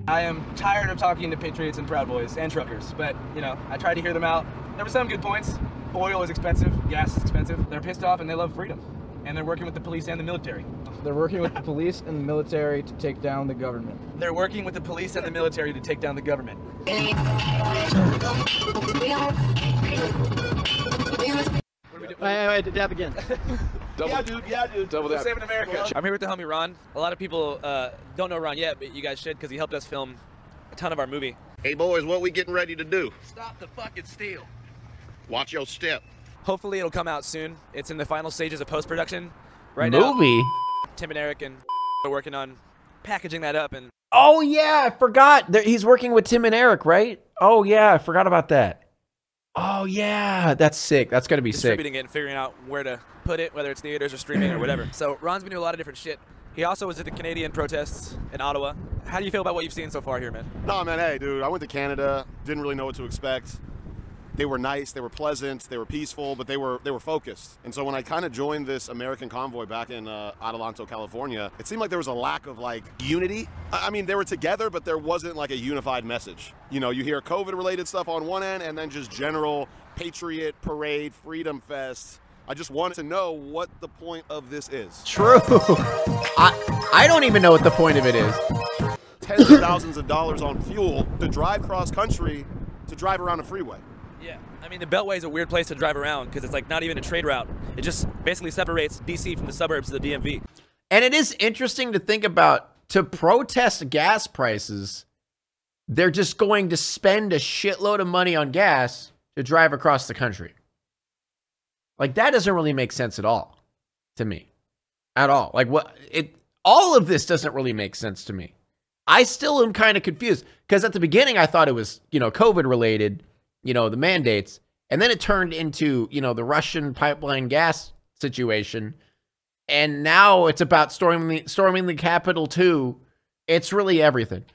I am tired of talking to Patriots and Proud Boys and truckers, but, you know, I tried to hear them out. There were some good points. Oil is expensive. Gas is expensive. They're pissed off and they love freedom. And they're working with the police and the military. They're working with the police and the military to take down the government. They're working with the police and the military to take down the government. Wait, dab again. Double, dude. Yeah, dude. Double We're that. saving America. I'm here with the homie Ron. A lot of people don't know Ron yet, but you guys should because he helped us film a ton of our movie. Hey boys, what we getting ready to do? Stop the fucking steal. Watch your step. Hopefully it'll come out soon. It's in the final stages of post-production right now. Movie? Tim and Eric and are working on packaging that up. And Oh, yeah, I forgot. He's working with Tim and Eric, right? Oh, yeah, I forgot about that. Oh, yeah, that's sick. That's going to be sick. distributing it and figuring out where to put it, whether it's theaters or streaming or whatever. So Ron's been doing a lot of different shit. He also was at the Canadian protests in Ottawa. How do you feel about what you've seen so far here, man? No, man, hey, dude, I went to Canada, didn't really know what to expect. They were nice, they were pleasant, they were peaceful, but they were focused. And so when I kind of joined this American convoy back in Adelanto, California, it seemed like there was a lack of like unity. I mean, they were together, but there wasn't like a unified message. You know, you hear COVID-related stuff on one end, and then just general patriot parade, freedom fest. I just wanted to know what the point of this is. True. I don't even know what the point of it is. Tens of thousands of dollars on fuel to drive cross country to drive around a freeway. Yeah, I mean, the Beltway is a weird place to drive around because it's like not even a trade route. It just basically separates DC from the suburbs of the DMV. And it is interesting to think about, to protest gas prices, they're just going to spend a shitload of money on gas to drive across the country. Like, that doesn't really make sense at all to me. At all. Like, all of this doesn't really make sense to me. I still am kind of confused because at the beginning I thought it was, COVID related, the mandates, and then it turned into, the Russian pipeline gas situation, and now it's about storming the Capitol too. It's really everything.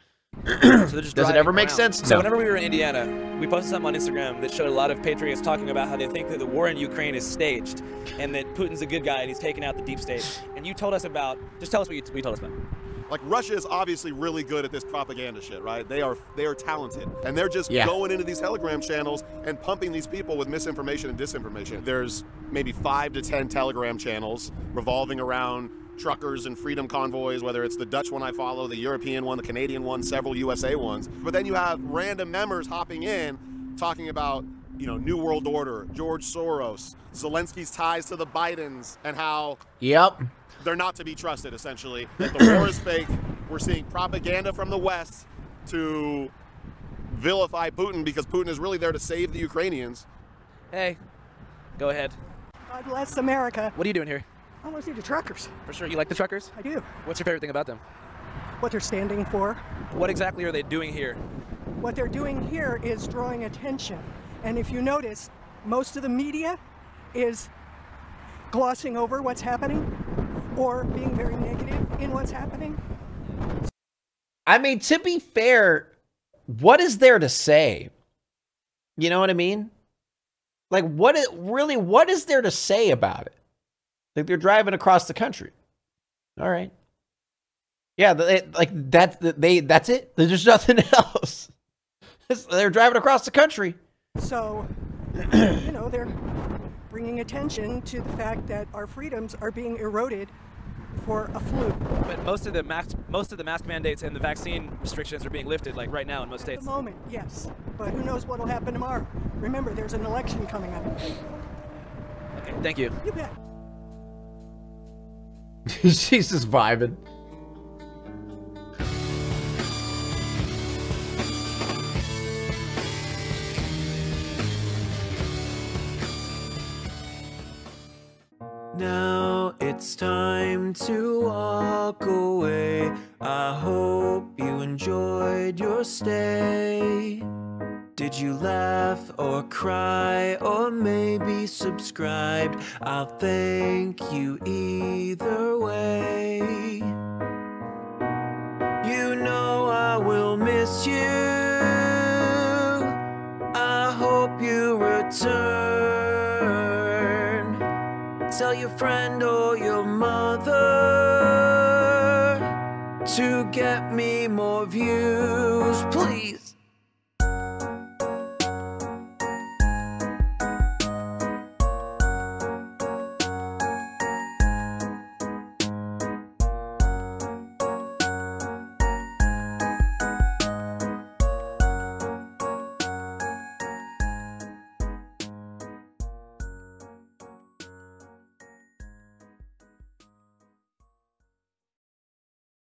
So does it ever make sense? So whenever we were in Indiana, we posted something on Instagram that showed a lot of patriots talking about how they think that the war in Ukraine is staged, and that Putin's a good guy and he's taking out the deep state. And you told us about, just tell us what you told us about. Like, Russia is obviously really good at this propaganda shit, right? They are talented, and they're just going into these Telegram channels and pumping these people with misinformation and disinformation. There's maybe 5 to 10 Telegram channels revolving around truckers and freedom convoys, whether it's the Dutch one I follow, the European one, the Canadian one, several USA ones. But then you have random members hopping in talking about, New World Order, George Soros, Zelensky's ties to the Bidens, and how they're not to be trusted, essentially. That the war is fake. We're seeing propaganda from the West to vilify Putin because Putin is really there to save the Ukrainians. Hey, go ahead. God bless America. What are you doing here? I want to see the truckers. For sure. You like the truckers? I do. What's your favorite thing about them? What they're standing for. What exactly are they doing here? What they're doing here is drawing attention. And if you notice, most of the media is glossing over what's happening or being very negative in what's happening. I mean, to be fair, what is there to say? You know what I mean? Like, what is there to say about it? Like, they're driving across the country. All right. Yeah, that's it. There's nothing else. They're driving across the country. So, they're bringing attention to the fact that our freedoms are being eroded for a fluke. But most of the mask mandates and the vaccine restrictions are being lifted, like right now in most states. At the moment, yes. But who knows what will happen tomorrow? Remember, there's an election coming up. Okay, thank you. You bet. She's just vibing. Now it's time to walk away. I hope you enjoyed your stay. Did you laugh or cry or maybe subscribed? I'll thank you either way. You know I will miss you. I hope you return. Tell your friend or your mother to get me more views, please.